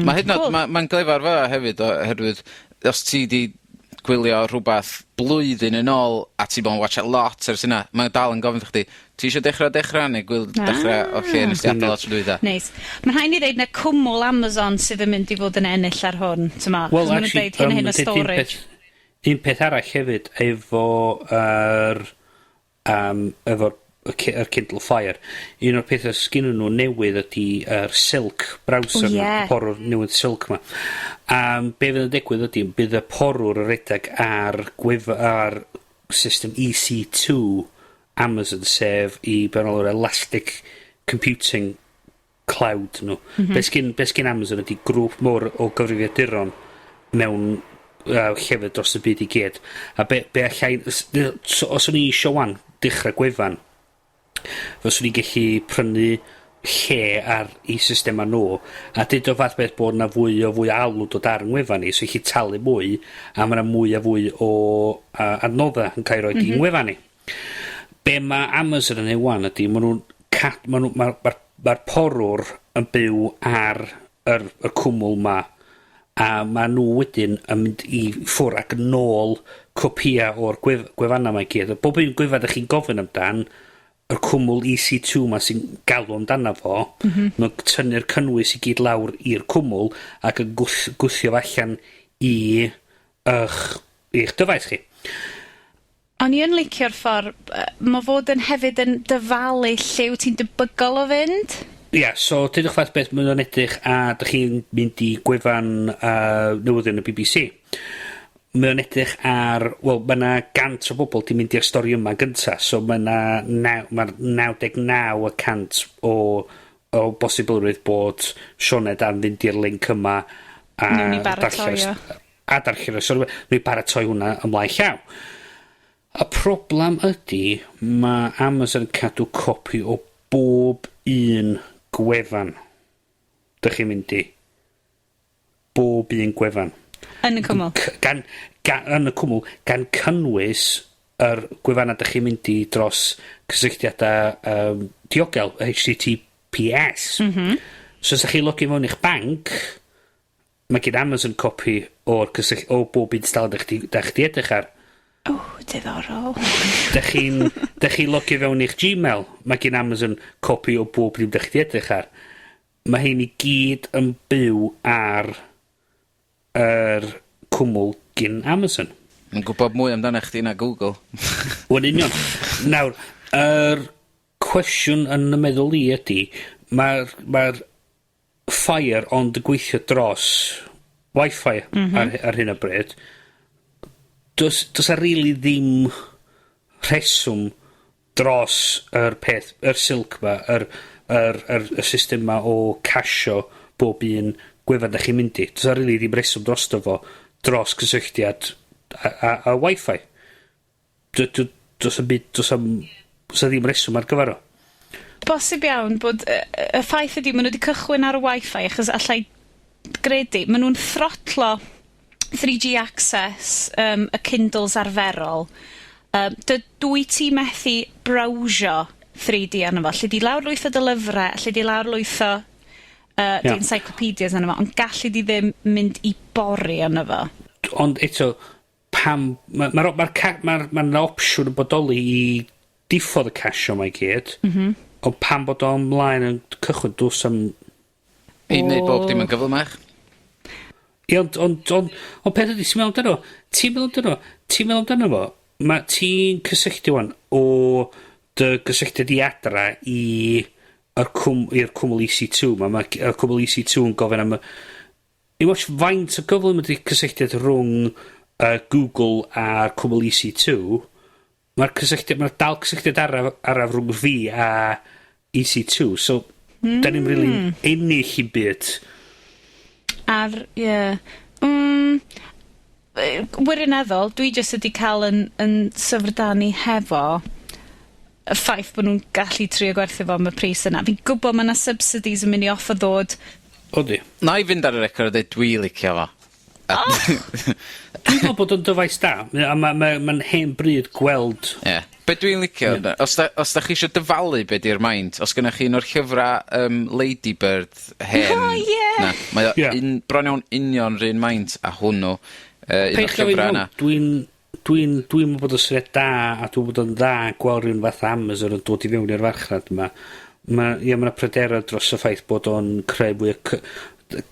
Mae'n glefar fa hefyd, oherwydd, os ti di gwylio rhywbeth blwyddyn yn ôl, a ti bod yn watch a lot ers yna, mae'n dal yn gofyn chdi, ti eisiau dechrau neu dechrau o lle nes ti adael o tro dwytha? Neis. Mae'n rhaid i ddeud na cwmwl Amazon sydd yn mynd i fod yn ennill ar hwn, tyma. Wel, actually, hyn o storage. Un peth arall hefyd, efo'r Kindle Fire, un o'r pethau sgyn nhw newydd ydy Silk browser, porwr newydd Silk ma. Be fydd yn digwydd ydy, bydd y porwr yn redag ar system EC2 Amazon, sef i benolwr Elastic Computing Cloud nhw. Be sgyn Amazon ydy grŵp mor o gyfrifiaduron mewn llefydd dros y byd i gyd. A be allai... Os o'n i eisiau wan, dechrau gwefan, fyswn i'n gallu prynu lle ar i systema nhw, a dyd o fath beth bod na fwy o alw dod ar ngwefan ni, so i chi talu mwy, a mae'na mwy a fwy o adnodda yn cael roed i ngwefan ni. Be mae Amazon yn ei wan ydy, mae'r porwr yn byw ar y cwmwl ma, a mae nhw wedyn yn mynd i ffwr ac yn ôl copia o'r gwefannau mae gyd. Bob un gwefan ydych chi'n gofyn amdan, y cwmwl EC2 ma sy'n galw amdano fo, mae'n tynnu'r cynnwys i gyd lawr i'r cwmwl ac yn gwthio allan i'ch dyfais chi. O'n i yn licio'r ffordd, mae fod yn hefyd yn dyfalu lle wyt ti'n debygol o fynd? So dydych fath beth mae'n edrych a dych chi'n mynd i gwefan newyddion y BBC. Mae'n edrych ar, wel, mae yna gant o bobl di mynd i'r stori yma gynta, so mae'r 99% o bosibilrwydd bod Sioned am fynd i'r link yma a darllen o stori. Nw'n baratoi hwnna ymlaen llaw. Y problem ydy, mae Amazon yn cadw copi o bob un gwefan dych chi'n mynd i. Bob un gwefan. Yn y cwmwl? Yn y cwmwl, gan cynnwys yr gwefannau ydych chi'n mynd i dros cysylltiadau diogel, HTTPS. So, os ydych chi'n logi mewn i'ch banc, mae gen Amazon copi o bob install ydych chi edrych ar. Diddorol. Dych chi'n logi fewn i'ch Gmail, mae gen Amazon copi o bob dim ydych chi edrych ar. Mae hyn i gyd yn byw ar yr cwmwl gyn Amazon. Yn gwybod mwy amdano chdi na Google. Wel, union. Nawr, yr cwestiwn yn y meddwl i ydy, mae'r Fire ond y gweithio dros Wi-Fi ar hyn o bryd. Does a really ddim rheswm dros yr silc ma, y system ma o casio bob un gwefan da chi'n mynd i. Does rili ddim reswm drosto fo dros cysylltiad a Wi-Fi. Does ddim reswm ar gyfer o. Bosib iawn bod y ffaith ydy, maen nhw wedi cychwyn ar y Wi-Fi, achos allai gredu, maen nhw'n throtlo 3G access y Kindles arferol. Dwi ti methu browsio 3D arno fo. Lle di lawrlwytho dy lyfrau, lle di lawrlwytho dy encyclopedias arno fo, ond gallu di ddim mynd i bori arno fo. Ond eto, pam... Mae'r opsiwn yn bodoli i diffodd y casio mae gyd, ond pam bod o ymlaen yn cychwyn dos am... I wneud bob dim yn gyflymach. Ond peth ydy, ti'n meddwl amdano fo, mae ti'n cysylltu wan o dy gysylltiad i adra i'r cwmwl EC2. Mae'r cwmwl EC2 yn gofyn am... I watch faint o gyflym ydy cysylltiad rhwng Google a'r cwmwl EC2. Mae'r dal cysylltiad araf rhwng fi a EC2. So, da ni'n really ennill i byd. Wirioneddol, dwi jyst wedi cael yn syfrdanu hefo y ffaith bod nhw'n gallu trio gwerthu fo am y pris yna. Fi'n gwybod mae yna subsidies yn mynd i off o ddod. Odi. Na i fynd ar y record a dweud dwi licio fo. Dwi'n meddwl bod o'n dyfais da. Mae'n hen bryd gweld... Ie. Be dwi'n licio, os da chi eisiau dyfalu be di'r maint, os gynnach chi un o'r llyfrau Lady Bird hen... Na, mae bron iawn union rhywun maint a hwnnw. Un o'r llyfrau yna. Dwi'n meddwl bod o'n syniad da, a dwi'n bod o'n dda gweld rhywun fath Amazon yn dod i fewn i'r farchnad yma. Mae'n pryderau dros y ffaith bod o'n creu mwy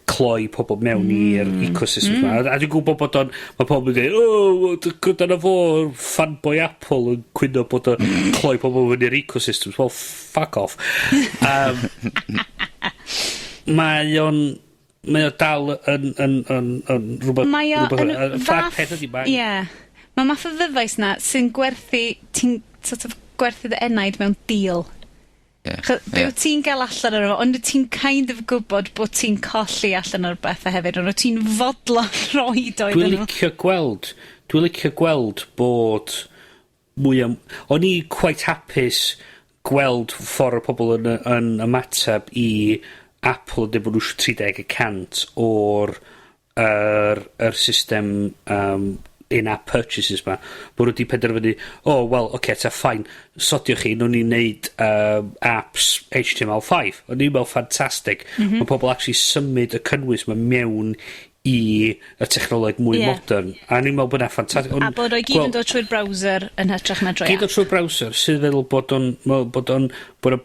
cloi pobl mewn i'r ecosystem yma. A dwi'n gwybod bod mae pobl yn dweud, dyna fo, fanboy Apple yn cwyno bod o'n cloi pobl mewn i'r ecosystem. Well, fuck off. Mae o'n dal yn rhywbeth... Mae o'n fath... Ie. Mae math o ddyfais na sy'n gwerthu... Ti'n sort of gwerthu dy enaid mewn deal. Byw ti'n gael allan ar yma, ond ti'n kind of gwybod bod ti'n colli allan ar bethau hefyd, ond ti'n fodlo roed oedd nhw. Dwi'n licio gweld bod mwy am... O'n i quite hapus gweld ffordd o pobl yn ymateb i Apple yn dweud bod nhw'n 30% o'r system in-app purchases ma, bod nhw wedi penderfynu, fine, sodiwch chi, nhw'n ni'n neud apps HTML5. O'n ni'n meddwl ffantastig. Mae pobl actually symud y cynnwys ma mewn i y technoleg mwy modern. A ni'n meddwl bod yna ffantastig. A bod o'i gyd yn dod trwy'r browser yn hytrach na drwy app. Gyd yn trwy'r browser, sydd feddwl bod o'n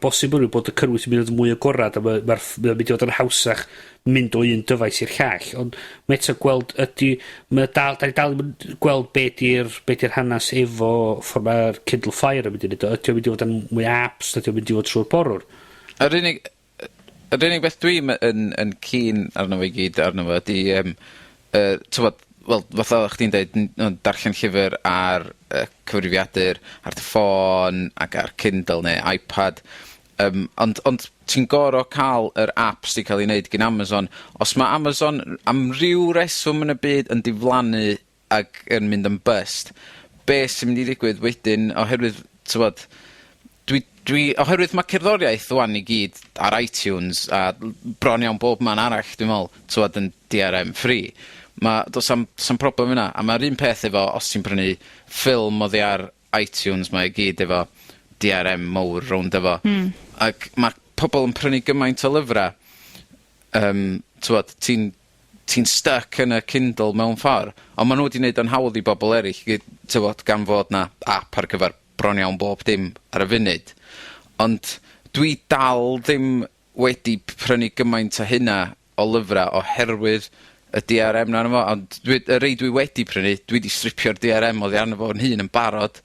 bosibl bod y cynnwys yn mynd mwy agorad, a mae'n mynd i fod yn hawsach mynd o un dyfais i'r llall. Ond mae eto gweld ydy, da ni dal yn gweld be di'r hanes efo ffordd mae'r Kindle Fire yn mynd i wneud. Ydy o'n mynd i fod yn mwy apps, ydy o'n mynd i fod trwy'r borwr. Yr unig beth dwi'n yn keen arno fe gyd arno fe ydy, fatha chdi'n dweud, darllen llyfr ar cyfrifiadur, ar dy ffôn, ac ar Kindle neu iPad. Ond ti'n gor'o cael yr apps di cael ei wneud gen Amazon. Os mae Amazon am ryw reswm yn y byd yn diflannu ac yn mynd yn bust, be sy'n mynd i ddigwydd wedyn, oherwydd, oherwydd mae cerddoriaeth rwan i gyd ar iTunes a bron iawn bob man arall, dwi'n meddwl, yn DRM free. Does am problem yna. A mae'r un peth efo, os ti'n prynu ffilm oddi ar iTunes, mae gyd efo DRM mowr rownd efo. Ac mae pobl yn prynu gymaint o lyfrau. Ti'n stuck yn y Kindle mewn ffordd. Ond maen nhw wedi gwneud yn hawdd i bobl eraill, gan fod na app ar gyfer bron iawn bob dim ar y funud. Ond dwi dal ddim wedi prynu gymaint o hynna o lyfrau oherwydd y DRM na fo. Ond y rei dwi wedi prynu, dwi wedi stripio'r DRM oddi arno fo yn hun yn barod.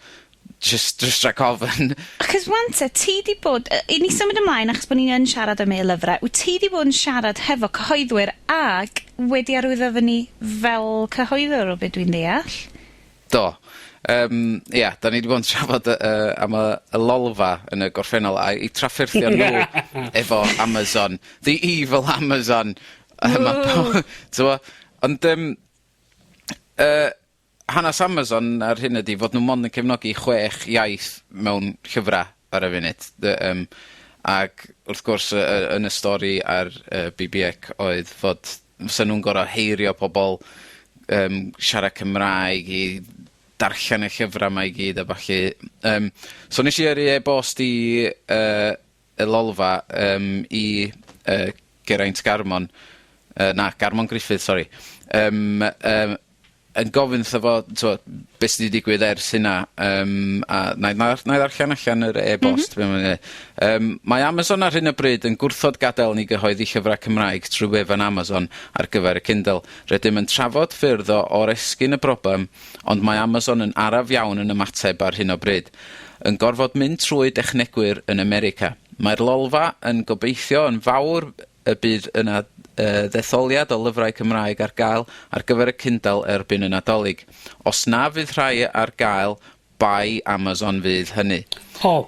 Just rhaid ofyn. Achos wante, ti di bod... I ni symud ymlaen achos bod ni'n siarad am ei lyfrau. Wyt ti di bod yn siarad hefo cyhoeddwyr ac wedi arwyddo fy ni fel cyhoeddwr o beth dwi'n deall? Do. Ia, da ni wedi bod yn trafod am y lolfa yn y gorffennol a i trafferthio nhw efo Amazon. The evil Amazon. Ond, hanes Amazon ar hyn ydi fod nhw mond yn cefnogi 6 iaith mewn llyfrau ar y funud. Ac wrth gwrs yn y stori ar BBX oedd fod fysa nhw'n gorau heirio pobl siarad Cymraeg i darllen y llyfrau yma i gyd a falle. So nes i yrru e-bost i y lolfa i Geraint Garmon, Garmon Griffith, sori. Yn gofyn wrtho fo, beth sydd wedi digwydd ers hynna, a na i ddarllen allan yr e-bost. Mae Amazon ar hyn o bryd yn gwrthod gadael ni gyhoeddi llyfrau Cymraeg trwy wefan Amazon ar gyfer y Kindle. Rydym yn trafod ffyrdd o oresgyn y broblem, ond mae Amazon yn araf iawn yn ymateb ar hyn o bryd. Yn gorfod mynd trwy dechnegwyr yn America. Mae'r lolfa yn gobeithio yn fawr y bydd yna ddetholiad o lyfrau Cymraeg ar gael ar gyfer y Kindle erbyn y Nadolig. Os na fydd rhai ar gael, bai Amazon fydd hynny.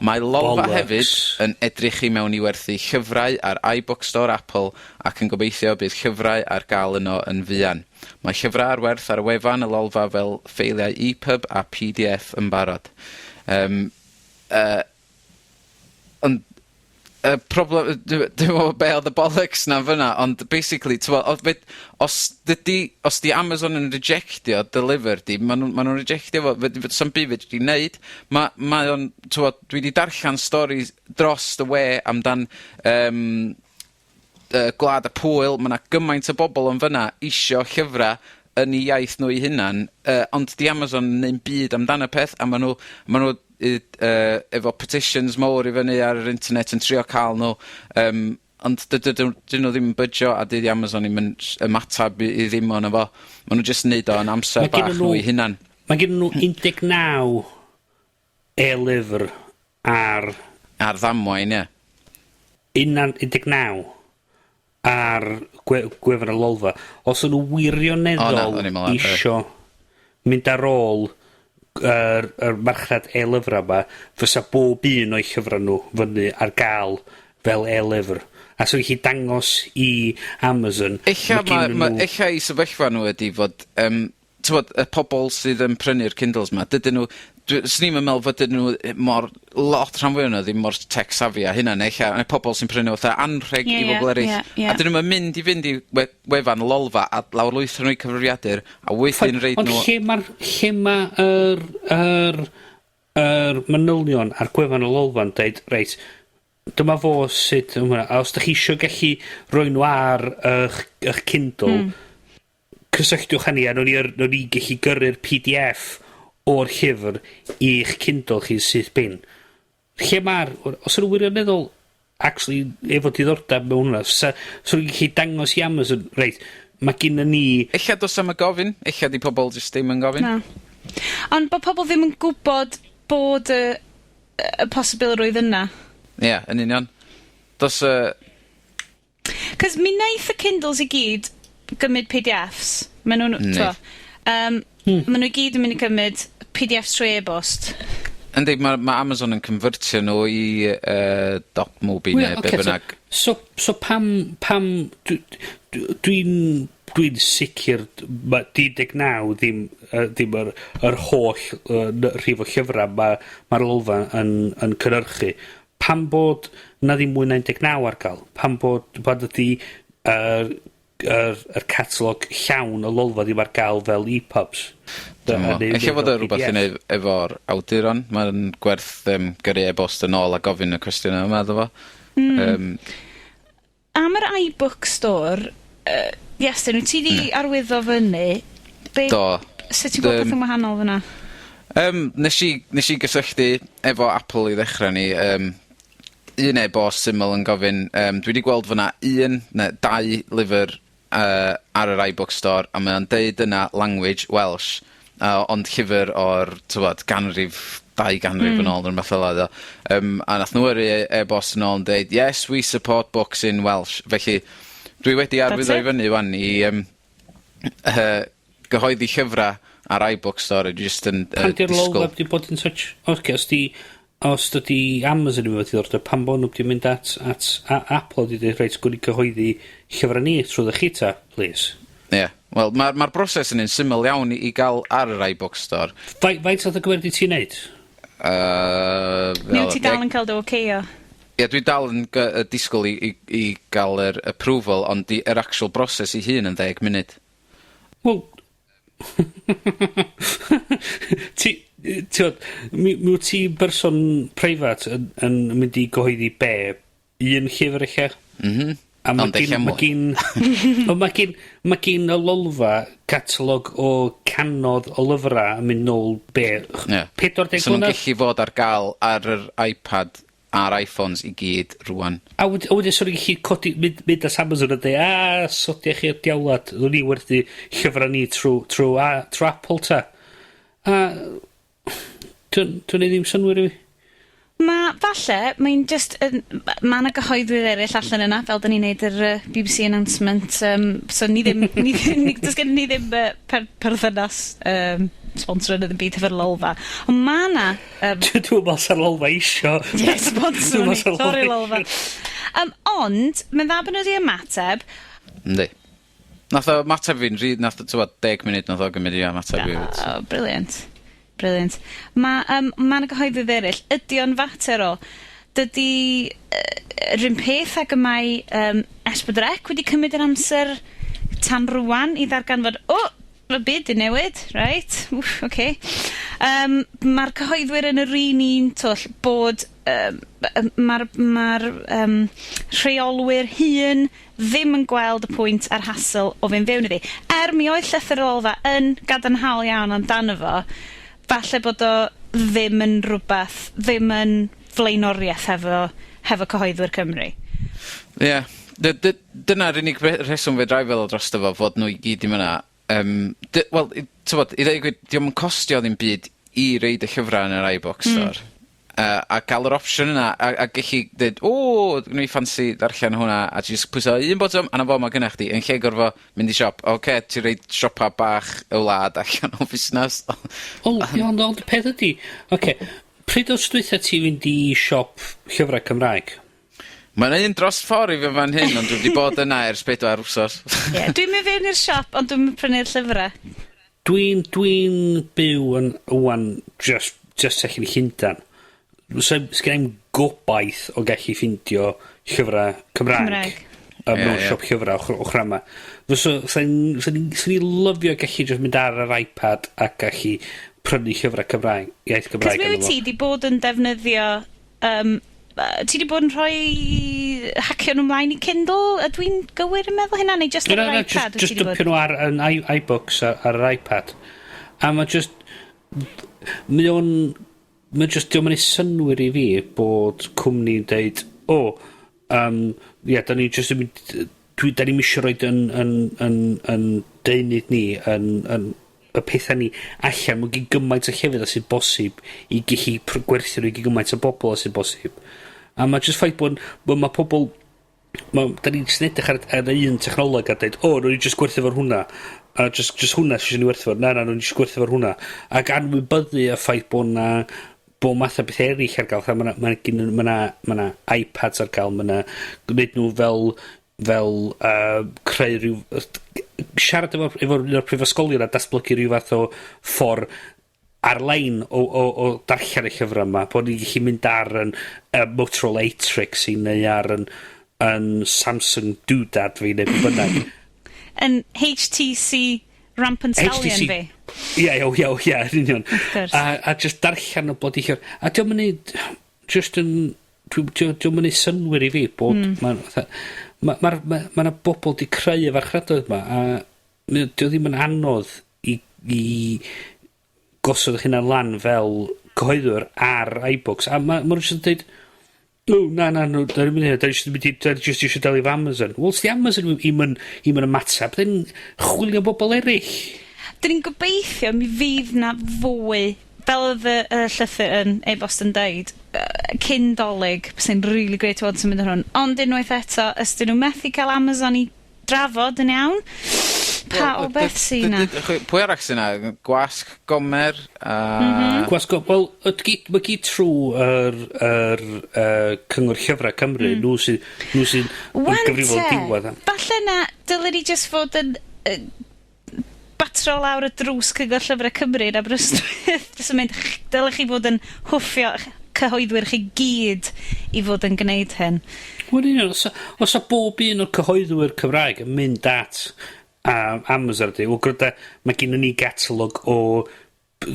Mae lolfa hefyd yn edrych i mewn i werthu llyfrau ar iBookstore Apple ac yn gobeithio bydd llyfrau ar gael yno yn fuan. Mae llyfrau ar werth ar y wefan y lolfa fel ffeiliau EPUB a PDF yn barod. Ond problem, dwi'n meddwl be oedd y bollocks na fyna, ond basically, os di Amazon yn rejectio deliver di, ma nhw'n rejectio fo, some byd wedi wneud, mae o'n, dwi wedi darllen stori dros y we amdan Gwlad y Pwyl, mae yna gymaint o bobl yn fyna isio llyfrau yn ei iaith nhw i hunan, ond di Amazon yn ein byd amdan y peth, a ma nhw efo petitions mawr i fyny ar yr internet yn trio cael nhw, ond dyn nhw ddim yn bydjo, a dydi Amazon ddim yn ymatab i ddim o'n efo. Ma nhw jyst yn neud o yn amser bach nhw i hunan. Mae gen nhw 19 e-lyfr ar ddamwain, ie. 19 ar gwefan y lolfa. Os nhw wirioneddol isio mynd ar ôl yr marchnad e-lyfrau yma, fysa bob un o'i llyfrau nhw fyny ar gael fel e-lyfr. A so i chi dangos i Amazon. Ella i sefyllfa nhw ydi fod, y pobl sydd yn prynu'r Kindles yma, dydyn nhw, swn i'n meddwl fod dydyn nhw mor, lot rhan fwy nhw ddim mor tech savvy a hynna, neu pobl sy'n prynu fatha anrheg i bobl eraill. A dydyn nhw'n mynd i wefan lolfa a lawrlwytho nhw i cyfrifiadur, a weithio'n reid nhw. Ond lle mae'r manylion ar gwefan y lolfa'n deud, reit, dyma fo sut, a os da chi eisiau gallu roi nhw ar eich Kindle, cysylltwch hynny, a nhw'n ni gallu gyrru'r PDF o'r llyfr i'ch Kindle chi sydd bin. Lle mae'r, os ydw wirioneddol actually efo diddordeb mewn hwnna, so nhw'n gallu dangos i Amazon, reit, mae gynna ni... Ella dos am y gofyn, ella di pobl jyst ddim yn gofyn. Na. Ond bod pobl ddim yn gwybod bod y posibilrwydd yna. Ie, yn union. Dos Cos mi wneith y Kindles i gyd gymryd PDFs. Maen nhw gyd yn mynd i gymryd PDFs trwy e-bost. Yndi, mae Amazon yn convertio nhw i dot-mobi neu be bynnag. So pam dwi'n sicr, mae 19 ddim yr holl rhif o llyfrau mae'r lolfa yn cynhyrchu. Pam bod na ddim mwy na 19 ar gael? Pam bod ydi yr catalog llawn y lolfa ddim ar gael fel e-pubs? Ella fod o rhywbeth i wneud efo'r awduron. Mae'n gwerth gyrru e-bost yn ôl a gofyn y cwestiwn yma, meddwl fo. Am yr iBookstore, Iestyn, wyt ti di arwyddo fyny? Do. Sut ti'n gwybod beth yn wahanol fyna? Nes i gysylltu efo Apple i ddechrau ni. Un e-bost syml yn gofyn, dwi wedi gweld fyna 1 neu 2 lyfr ar yr iBookstore, a mae'n deud yna language Welsh, ond llyfr o'r ganrif, 2 ganrif yn ôl yn rhywbeth fel yna. A nath nhw e-bost yn ôl yn deud, yes, we support books in Welsh. Felly, dwi wedi arwyddo i fyny wan i gyhoeddi llyfrau ar iBook Store, just yn Pan di'r disgwyl. lolfa wedi bod yn touch? Oce, os dydi Amazon yn fod i ddod, pan bod nhw wedi mynd at Apple wedi dweud, reit, gwni cyhoeddi llyfrau ni trwy chi ta, please. Ie. Wel, mae'r broses yn syml iawn i gael ar yr iBook Store. Faint oedd y gwerdi ti'n neud? Neu ti dal yn cael dy oceio? Ie, dwi dal yn disgwyl i gael yr approval, ond yr actual broses i hun yn 10 munud. Wel, mi ti berson preifat yn mynd i gyhoeddi be? Un llyfr eich? A mae gyn y lolfa catalog o canodd o lyfrau yn mynd nôl be? 40 So nhw'n gallu fod ar gael ar yr iPad a'r iPhones i gyd rwan. A wedyn sôn i'n gallu codi, mynd as Amazon a dweud, sodia chi'r diawlad, ddwn ni werthu llyfrau ni trwy Apple ta. A dwi'n ei ddim synwyr i fi. Falle, mae'n just, mae yna gyhoeddwyr eraill allan yna, fel da ni'n neud yr BBC announcement, so ni ddim, does gen ni ddim perthynas sponsor yn y byd efo'r lolfa. Ond mae yna... Dwi'n meddwl sa'r lolfa isio. Ie, sponsor ni, sorry lolfa. Ond, mae'n dda bod nhw wedi ymateb. Yndi. Nath o mateb fi'n nath o 10 munud nath o gymryd i mateb fi. Brilliant. Mae yna gyhoeddydd eraill. Ydy o'n fater o, dydy yr un peth ac y mae S4C wedi cymryd yr amser tan rwan i ddarganfod, y byd i newid, right? Okay. Mae'r cyhoeddwyr yn yr un twll bod mae'r rheolwyr hun ddim yn gweld y pwynt a'r hassle o fynd fewn iddi. Mi oedd llythyr olfa yn gadarnhaol iawn amdano fo, falle bod o ddim yn rhywbeth, ddim yn flaenoriaeth hefo cyhoeddwyr Cymru. Ie. Dyna'r unig rheswm fe drai fel o drosto fo, fod nhw i gyd i myna. Wel, i ddweud gwyd, diolch yn costio ddim byd i reid y llyfrau yn yr iBook Store. A gael yr opsiwn yna, a gallu dweud, gwneud i ffansi darllen hwnna, a just pwyso un botwm, a na fo mae gynnach chdi, yn lle gorfo mynd i siop. Ti reid siopa bach y wlad allan o busnes. Ond peth ydi, pryd oes dweitha ti fynd i siop llyfrau Cymraeg? Mae'n un dros ffordd i fe fan hyn, ond dwi wedi bod yna ers 4 wsos. Ie, dwi'n mynd fewn i'r siop, ond dwi'n mynd prynu'r llyfrau. Dwi'n byw yn just allan i Llundain. So, sgen i'n gobaith o gallu ffindio llyfrau Cymraeg. Mewn siop llyfrau ochr yma. So, sa'n i lyfio gallu just mynd ar yr iPad a gallu prynu llyfrau Cymraeg, iaith Cymraeg. Cos mi wyt ti di bod yn defnyddio... ti di bod yn rhoi hacio nhw ymlaen i Kindle? Ydw i'n gywir yn meddwl hynna? Neu just ar yr iPad? Just dypio nhw ar iBooks ar yr iPad. A mae just... Mae just diolch yn ei synwyr i fi bod cwmni'n deud, da ni just yn mynd, da ni'n misio roed yn deunydd ni, yn y pethau ni allan, mwyn gymaint o llefydd as sy'n bosib i gallu gwerthu nhw i gymaint o bobl as sy'n bosib. A mae just ffaith bod mae pobl, da ni'n just edrych ar un technoleg a dweud, nhw'n ni just gwerthu fo'r hwnna. A just hwnna sy'n ni werthu fo'r, nhw'n ni just gwerthu fo'r hwnna. Ac anwybyddu a ffaith bod na math o beth eraill ar gael, mae iPads ar gael, mae gwneud nhw fel creu rhyw... Siarad efo un o'r prifysgolion a datblygu rhyw fath o ffordd ar-lein o darllen y llyfrau yma, bod ni'n gallu mynd ar Motorola Atrix i neu ar yn Samsung Doodad fi neu bynnag. Yn HTC Rampant Stallion fi. Ie, yn union. A just darllen o bod i llyfr. A diolch yn neud, just yn, diolch yn neud synwyr i fi bod, mae'na bobl di creu y farchnadoedd yma, a diolch ddim yn anodd i gosod eich hynna'n lan fel cyhoeddwyr ar iBooks. A mae'n just yn dweud, da ni'n just eisiau delio efo Amazon. Wel, os di Amazon i'm yn ymateb, dyn chwilio bobl eraill. Dyn ni'n gobeithio mi fydd na fwy, fel oedd y llythyr yn e-bost yn dweud, cyn dolyg, sy'n really great word sy'n mynd ar hwn. Ond unwaith eto, ys dyn nhw methu cael Amazon i drafod yn iawn, O beth sy'n na? Pwy arall sy'n na? Gwasg, Gomer, Gwasgo, wel, mae gyd trwy yr Cyngor Llyfrau Cymru, nhw sy'n gyfrifol diwedd. Falle na, dylen ni just fod yn batro lawr y drws Cyngor Llyfrau Cymru yn Aberystwyth. Dylech chi fod yn hwffio cyhoeddwyr chi gyd i fod yn gwneud hyn. Wel, os o bob un o'r cyhoeddwyr Cymraeg yn mynd at Amazon ydy, wel gwrdd mae gen ni catalog o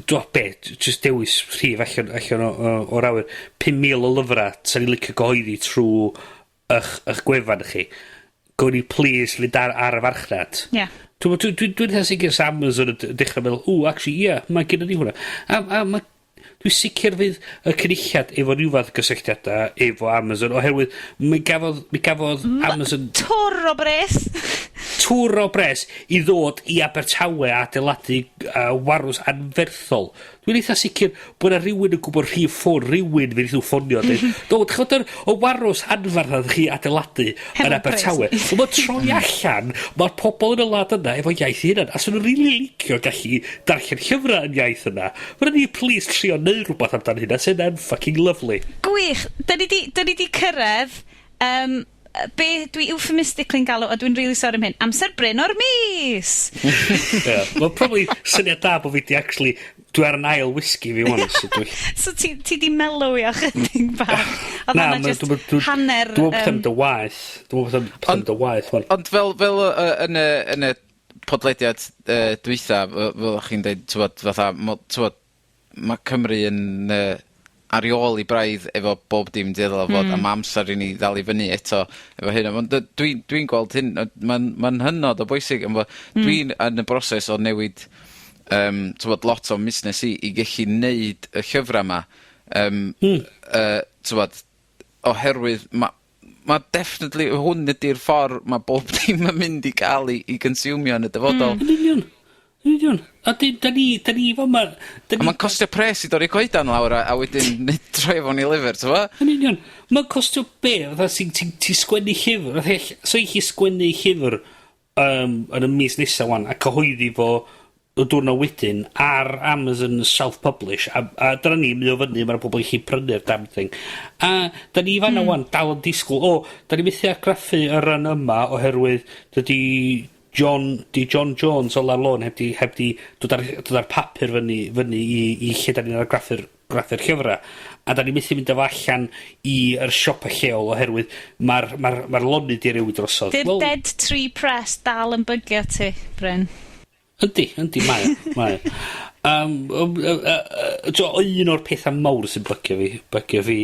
just dewis rhif allan o'r awyr 5,000 o lyfrau sa'n ni'n licio gyhoeddi trwy eich gwefan chi. Gwni please fynd ar y farchnad. Ie. Dwi'n sicr sa Amazon yn dechrau meddwl, actually, mae gen ni hwnna. Dwi'n sicr fydd y cynulliad efo rhyw fath gysylltiadau efo Amazon, oherwydd mi gafodd Amazon... Tŵr o bres i ddod i Abertawe a adeiladu warws anferthol. Dwi'n eitha sicr bod yna rhywun yn gwybod rhif ffôn, rhywun fydd i'w ffonio. Chod o warws anferthol chi adeiladu yn Abertawe. Mae'n troi allan, mae'r pobol yn y lad yna efo iaith i hynny. A sy'n rili licio gallu darllen llyfrau yn iaith yna. Mae'n ni please trio neud rhywbeth amdano hynna. Sy'n fucking lovely. Gwych. Dyn ni di cyrraedd... be dwi euphemistically'n galw, a dwi'n really sorry am hyn, amser bryn o'r mis! Well, probably syniad da bod fi di actually, dwi ar yn ail whisky fi wan. So ti di melowio chydig bach? Na, hanner... Dwi'n meddwl dy waith. Ond fel yn y podlediad dwytha, fel chi'n dweud, fatha, mae Cymru yn... arioli braidd efo bob dim dieddol fod am amser i ni ddal i fyny eto efo hyn. Dwi'n gweld hyn, mae'n hynod o bwysig, dwi'n yn y broses o newid lot o busnes i gallu neud y llyfrau yma. Oherwydd, mae definitely hwn ydy'r ffordd mae bob dim yn mynd i gael i consumio yn y dyfodol. Union. A da ni fama... A mae'n costio pres i dorri coedan lawr a wedyn troi fo'n i lyfr, ti'n fa? Yn union. Mae'n costio be? Ti sgwennu llyfr. So i chi sgwennu llyfr yn y mis nesa wan a cyhoeddi fo o diwrnod wedyn ar Amazon self-publish. A dyna ni, mi o fyny, mae'r pobl i chi prynu'r damn thing. A da ni fanna wan dal yn disgwyl, da ni methu argraffu y rhan yma oherwydd dydy... John Jones o Larlon heb di dod ar papur fyny i lle da ni'n argraffu'r llyfrau. A da ni methu mynd efo allan i'r siopa lleol oherwydd mae'r lonydd di rewyd drosodd. Dy'r Dead Tree Press dal yn bygio ti, Bryn? Yndi, mae. Un o'r pethau mawr sy'n bygio fi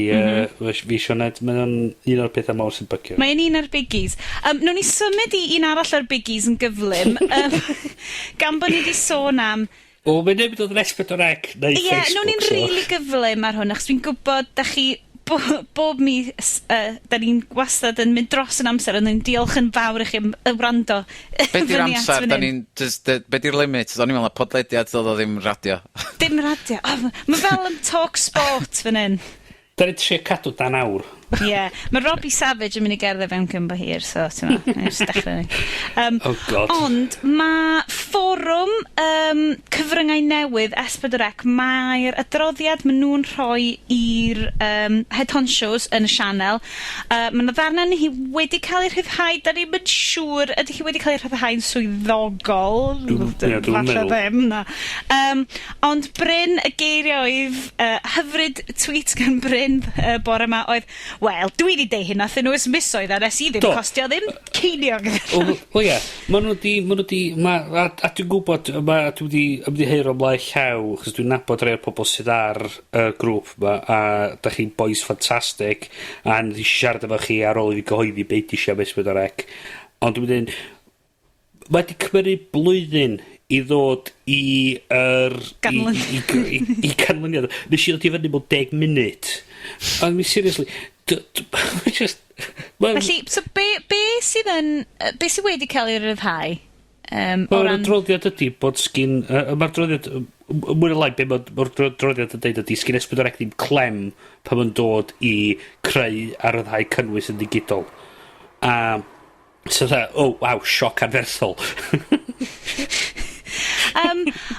Sioned, mae'n un o'r pethau mawr sy'n bygio. Mae'n un o'r biggies. Nw'n ni symud i un arall o'r biggies yn gyflym, gan bod ni wedi sôn am... Mae'n neu bod yn S4C neu Facebook. Ie, nw'n ni'n rili gyflym ar hwn, achos dwi'n gwybod da chi... bob mis, da ni'n wastad yn mynd dros yn amser, ond ni'n diolch yn fawr i chi y wrando. Be di'r amser, be di'r limit? O'n i'n meddwl podlediad dod o ddim radio. Dim radio. Mae fel yn talk sport fan hyn. Da ni'n trio cadw dan awr. Ie, mae Robbie Savage yn mynd i gerdded fewn cymba hir, so ti'n ma, nes dechrau ni. Oh god. Ond mae fforwm cyfryngau newydd S4C, mae'r adroddiad maen nhw'n rhoi i'r head honchos yn y sianel. Mae yna ddarna ni hi wedi cael ei rhyddhau, da ni'n mynd siŵr, ydy hi wedi cael ei rhyddhau'n swyddogol? Falle ddim, na. Ond Bryn, y geirioedd, hyfryd tweet gan Bryn bore yma oedd, wel, dwi wedi deud hyn, nathyn nhw ysmisoedd a nes i ddim costio ddim ceiniog. O ie, a dwi'n gwybod, dwi wedi ymddiheuro ymlaen llaw, chos dwi'n nabod rhai o'r pobol sydd ar y grŵp yma, a da chi'n boys ffantastig, a nes i siarad efo chi ar ôl i fi gyhoeddi beth eisiau S4C. Ond dwi'n mynd, mae wedi cymryd blwyddyn i ddod i canlyniad. Nes i ddod i fyny mewn 10 munud. Ond mi seriously, just... Felly, so be sydd wedi cael ei ryddhau? Mae'r adroddiad ydy bod sgyn... Mae'r adroddiad... Mwy o lai, be mae'r adroddiad yn dweud ydy sgyn S4C ddim clem pan mae'n dod i creu a ryddhau cynnwys yn digidol. So dda, waw, sioc anferthol.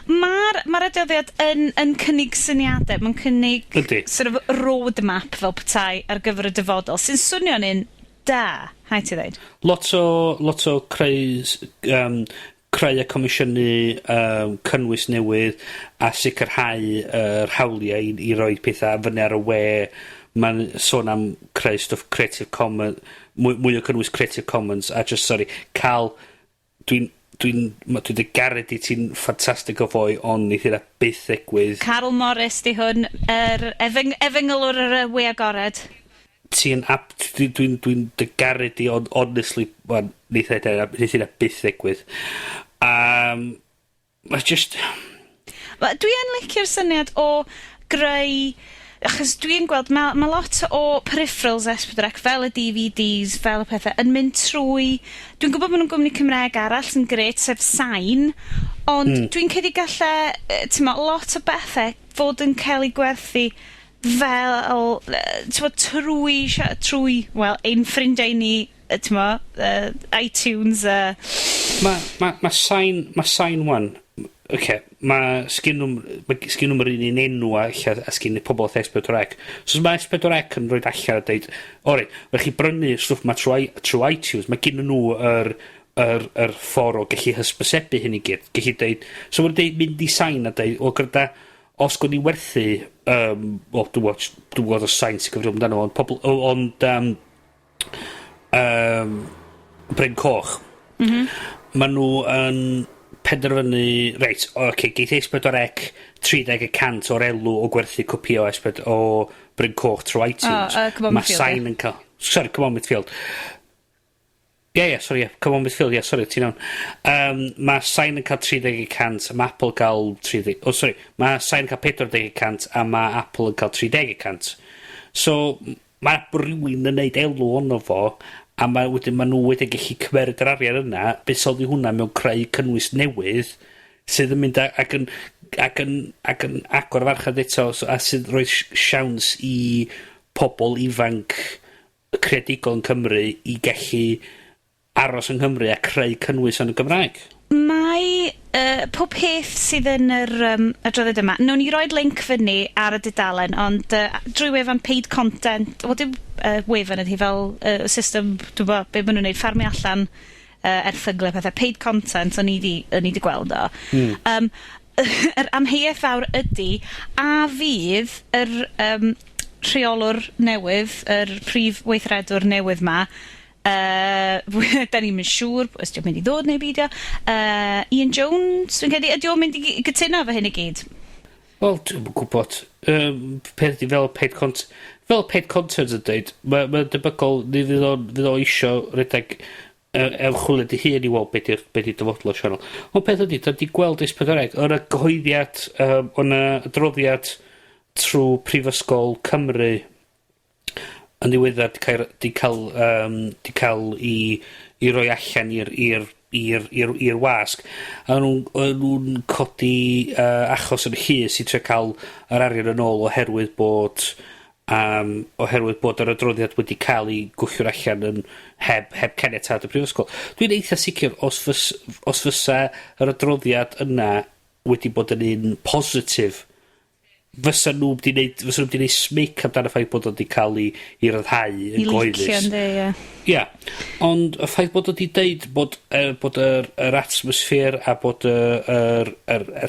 Ma'r adroddiad yn cynnig syniadau. Mae'n cynnig Yndi. sort of roadmap fel petai ar gyfer y dyfodol, sy'n swnio'n un da, hai ti ddeud. Lot o creu a comisiynu cynnwys newydd a sicrhau yr hawliau i roi pethau fyny ar y we. Mae'n sôn am creu stwff Creative Commons, mwy o cynnwys Creative Commons, a just, sorry, cael, dwi'n gared i ti'n ffantastig o fwy, ond neith yna byth ddigwydd. Carl Morris di hwn, efengelwr yr we agored. Dwi'n gared i, honestly, neith yna byth ddigwydd. Mae just... Dwi'n licio'r syniad o greu... Achos dwi'n gweld, mae lot o peripherals S4C, fel y DVDs, fel y pethau, yn mynd trwy... Dwi'n gwybod bod nhw'n gwmni Cymraeg arall sy'n gret, sef Sain, ond dwi'n cedi gallu, lot o bethau fod yn cael ei gwerthu fel, trwy, ein ffrindiau ni, iTunes... Mae Sain wan... Okay, mae sgyn nhw'n yr un enw a sgyn pobl o S4C. So mae S4C yn rhoi allan a dweud, ori, rhaid chi brynu stwff ma trwy iTunes, mae gyn nhw yr ffordd o gallu hysbysebu hyn i gyd. Gallu dweud, so mae'n dweud mynd i Sain a dweud, o gyda, os gwni werthu, dwi'n gwybod o Sain sy'n gyfrifol amdano, ond Bryn Coch. Mae nhw yn... penderfynu, reit, geith S4C 30% o'r elw o gwerthu copio o Bryn Coch trwy iTunes. Mae Sain yn cael... Sorry, Come On Midfield. Come On Midfield, ti'n iawn. Mae Sain yn cael 30%, mae Apple cael 30%. Mae Sain yn cael 40% a mae Apple yn cael 30%. So, mae rhywun yn neud elw ono fo, a mae nhw wedyn gallu cymeryd yr arian yna, beth soddi hwnna mewn creu cynnwys newydd, sydd yn mynd ac yn agor farchad eto, a sydd rhoi siawns i pobl ifanc creadigol yn Cymru i gallu aros yng Nghymru a creu cynnwys yn y Gymraeg. Mae pob peth sydd yn yr adroddiad yma, nhw'n ni roed link fyny ar y dudalen, ond drwy wefan paid content, dim wefan ydy fel system, dwi'n bod, be maen nhw'n neud, ffarmio allan erthyglau pethau, paid content, o'n i di gweld o. Yr amheuaeth fawr ydy, a fydd yr rheolwr newydd, yr prif weithredwr newydd ma, da ni'n mynd siŵr os di'n mynd i ddod neu beidio, Ian Jones, dwi'n credu, ydy o'n mynd i gytuno fo hyn i gyd? Wel, dwi'n gwybod, peth i fel paid content yn dweud, mae'n debygol, fydd o isio redeg ewchwyled i hun i weld beth i dyfodol o sianel. Ond peth ydy, da di gweld S4C, o'n y gyhoeddiad, o'n y adroddiad trwy Prifysgol Cymru yn ddiweddar di cael i roi allan i'r wasg. A nhw'n codi achos yn llys i trio cael yr arian yn ôl oherwydd bod yr adroddiad wedi cael ei gwllio'r allan yn heb caniatad y Prifysgol. Dwi'n eitha sicr os fysa yr adroddiad yna wedi bod yn un positif, fysa nhw wedi neud smic amdano ffaith bod wedi cael ei ryddhau yn goeddus. I licio, ynddi, ie. Ond y ffaith bod wedi deud bod yr atmosffer a bod yr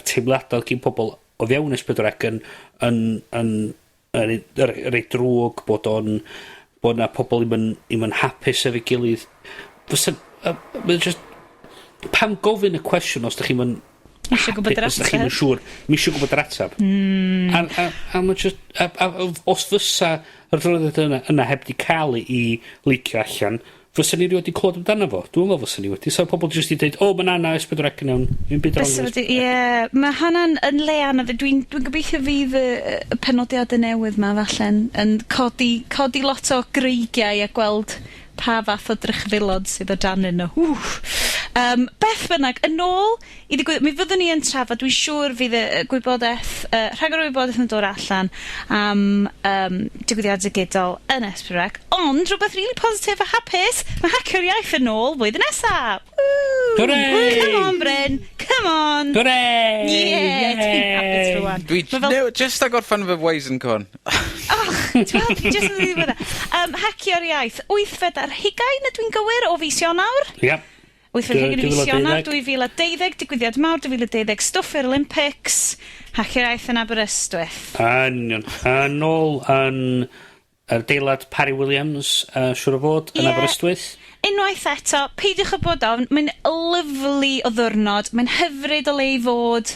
teimladau gyn pobl o fewn S4C yn reit drwg, bod na pobl i'm yn hapus efo'i gilydd. Fysa, pam gofyn y cwestiwn os da chi'n mynd Misio gwybod yr ateb. Misio gwybod yr ateb. A mae just... Os fysa yr adroddiad yna heb di cael i licio allan, fysa ni wedi clod amdano fo. Dwi'n meddwl fysa ni wedi. So pobl jyst i dweud, o, mae'n anna S4C yn iawn. Ie, mae hwnna'n yn le anodd. Dwi'n gobeithio fydd y penodiadau newydd ma falle'n yn codi lot o greigiau a gweld pa fath o drychfilod sydd o dan nhw. Beth bynnag, yn ôl i ddigwydd, mi fyddwn ni yn trafod, dwi'n siŵr fydd y gwybodaeth, rhagor o wybodaeth yn dod allan am digwyddiad digidol yn Esbyrreg, ond rhywbeth really positif a hapus, mae Hacio'r Iaith yn ôl flwyddyn nesaf. Hooray! Come on, Bryn, come on! Hooray! Yeah, ti'n hapus rwan. Dwi just ag orffan fy Waze yn con. Just yn ddiwedd. Hacio'r Iaith, 8/20 ydw i'n gywir o fis Ionawr? Yep. 8/20 fis Ionawr, 2012, digwyddiad mawr, 2012, stwff i'r Olympics, Hacio'r Iaith yn Aberystwyth. Yn ôl yn adeilad Parry Williams, siwr o fod, yn Aberystwyth. Unwaith eto, peidiwch o bod ofn, mae'n lyflu o ddwrnod, mae'n hyfryd o le i fod,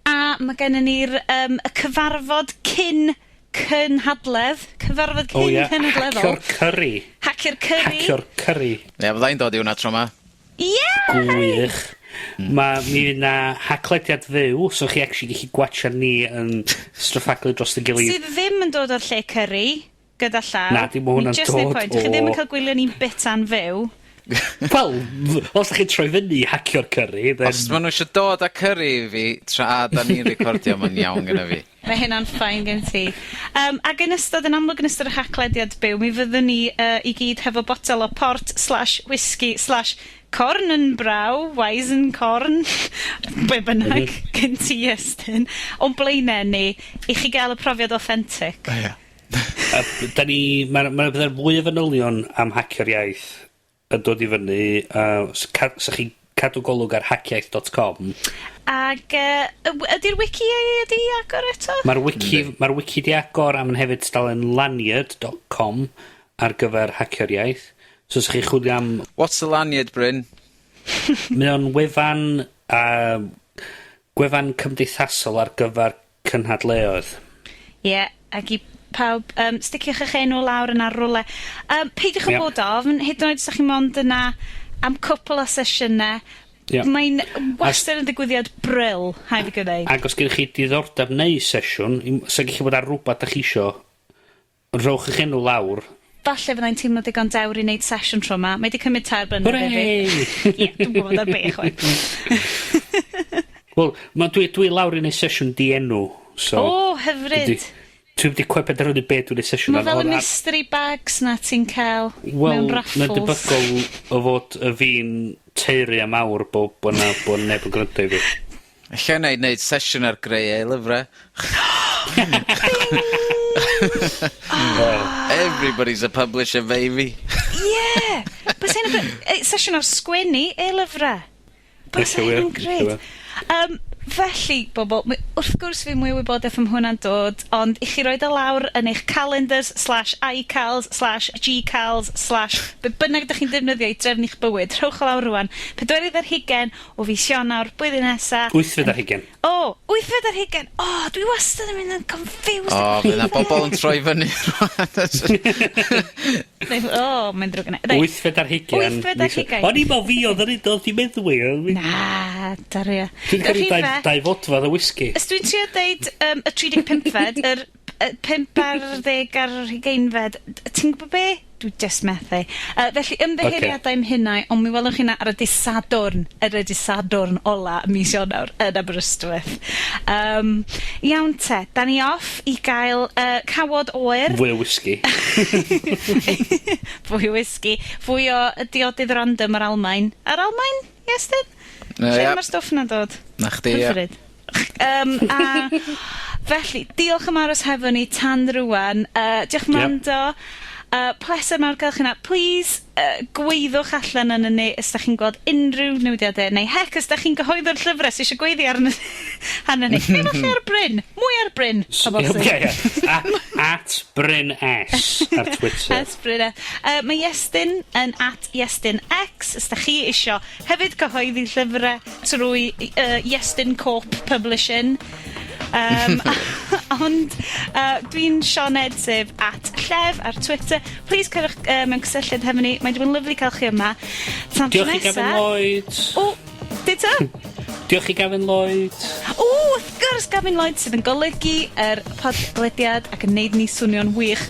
a mae gennym ni'r y cyfarfod cynhadledd. Cyfarfod cynhadleddol. Hacio'r Curry. Ie, fyddai'n dod i hwnna tro ma. Yeah! Gwych. Mi fydd na haglediad fyw, so chi actually gallu gwatcha ni yn stryffaglu dros y gilydd. Sydd ddim yn dod o'r lle Curry, gyda llaw. Na, dim hwnna'n dod o... Chi ddim yn cael gwylio ni'n bitan fyw. Wel, os ydych chi'n troi fyny Hacio'r Curry, then... Os maen nhw eisiau dod â curry i fi, tra da ni'n recordio, mae'n iawn gyda fi. Mae hynna'n ffain gen ti. Ac yn amlwg yn ystod y haglediad byw, mi fyddwn ni i gyd hefo botel o port / whisky / corn yn braw, Weizen corn, be bynnag, gen ti Iestyn, o'n blaenau ni, i chi gael y profiad authentic. Mae'r mwy o fanylion am Hacio'r Iaith yn dod i fyny, so chi cadw golwg ar hacioaith.com. Ac ydy'r wiki di agor eto? Mae'r wiki di agor am yn hefyd stalen lanyard.com ar gyfer Hacio'r Iaith. So os chi chwilio am... What's the lanyard, Bryn? Mae o'n gwefan cymdeithasol ar gyfer cynhadleoedd. Ie, ac i pawb, sticiwch eich enw lawr yn arwle. Peidiwch o bod ofn, hyd yn oed os ydych chi'n mond yna am cwpl o sesiynau. Mae'n wastad yn digwyddiad bryl, haid i gwneud. Ac os gennych chi diddordeb neu sesiwn, so gennych chi bod ar rhywbeth ydych chi isio, rowch eich enw lawr. Falle fyddai'n teimlo digon dewr i wneud sesiwn tro yma. Mae di cymryd 3 blynedd i fi. Ie, dwi'n gwybod ar be chwaith. Wel, dwi lawr i wneud sesiwn di enw. Hyfryd. Dwi'n wedi cweb penderfynu beth dwi'n sesiwn. Mae fel y mystery bags na ti'n cael mewn raffles. Mae'n debygol o fod y fi'n teiri am awr bod neb yn gryndo i fi. Alla wneud sesiwn ar greu lyfrau. Everybody's a publisher, baby. Yeah! Bys hyn sesiwn ar sgwennu lyfrau. Bys hyn yn gred. Felly, bobl, wrth gwrs fi mwy o wybodaeth am hwnna'n dod, ond i chi roed y lawr yn eich calendars / iCals / Gcals / be bynnag ydych chi'n defnyddio i drefnu eich bywyd. Rhowch o lawr rwan. 40 o fis Ionawr, blwyddyn nesaf. 8/20. 8/20. Dwi wastad yn mynd yn confused. Fydd na bobl yn troi fyny. Mae'n drwg yna. 8/20. 8/20. O'n i'n meddwl fi oedd yn dod i meddwl. Na, daria. Dwi'n cael dau fodfa o whisky. Ys dwi'n trio deud y 35fed, yr 5 ar 10 ar 20fed, ti'n gwybod be? Dwi just methu. Felly, ymddeheiriadau am hynna, ond mi welwch chi'na ar y dysadwrn ola mis Ionawr yn Aberystwyth. Iawn te, da ni off i gael cawod oer. Fwy o whisky. Fwy o whisky. Fwy o diodydd random ar Almain. Ar Almain, Iestyn? Lle mae'r stwff na'n dod? Na chdi, ia. Felly, diolch am aros hefo ni tan rwan. Diolch Mando. Pleser mawr gael chi'na. Please, gweithwch allan yn ni os da chi'n gweld unrhyw newidiadau, neu hec os da chi'n gyhoeddi'r llyfrau sy'n eisiau gweiddi ar hana ni. Neu falle ar Bryn. Mwy ar Bryn. At Bryn S ar Twitter. At Bryn S. Mae Iestyn yn at Iestyn X os da chi eisiau hefyd gyhoeddi llyfrau trwy Iestyn Corp Publishing. Ond dwi'n Sioned sef at Llef ar Twitter. Please cyrwch mewn cysylltiad hefo ni. Mae'n dwi'n lyflu cael chi yma. Diolch i Gavin Lloyd. Dita? Diolch i Gavin Lloyd. Wrth gwrs Gavin Lloyd sydd yn golygu yr podlediad ac yn neud ni swnio'n wych.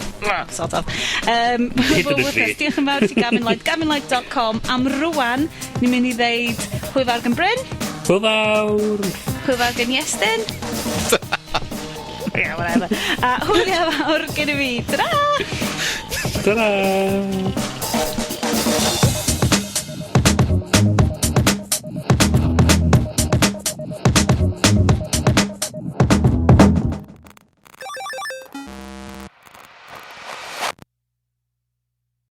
Sort of. Diolch yn fawr ti Gavin Lloyd. GavinLloyd.com. Am rwan, ni'n mynd i ddeud hwyl fawr gan Bryn. Hwyl fawr. Hwyl fawr gan Iestyn. Yeah, whatever. Hwyl fawr gen i fi. Ta-da! Ta-da!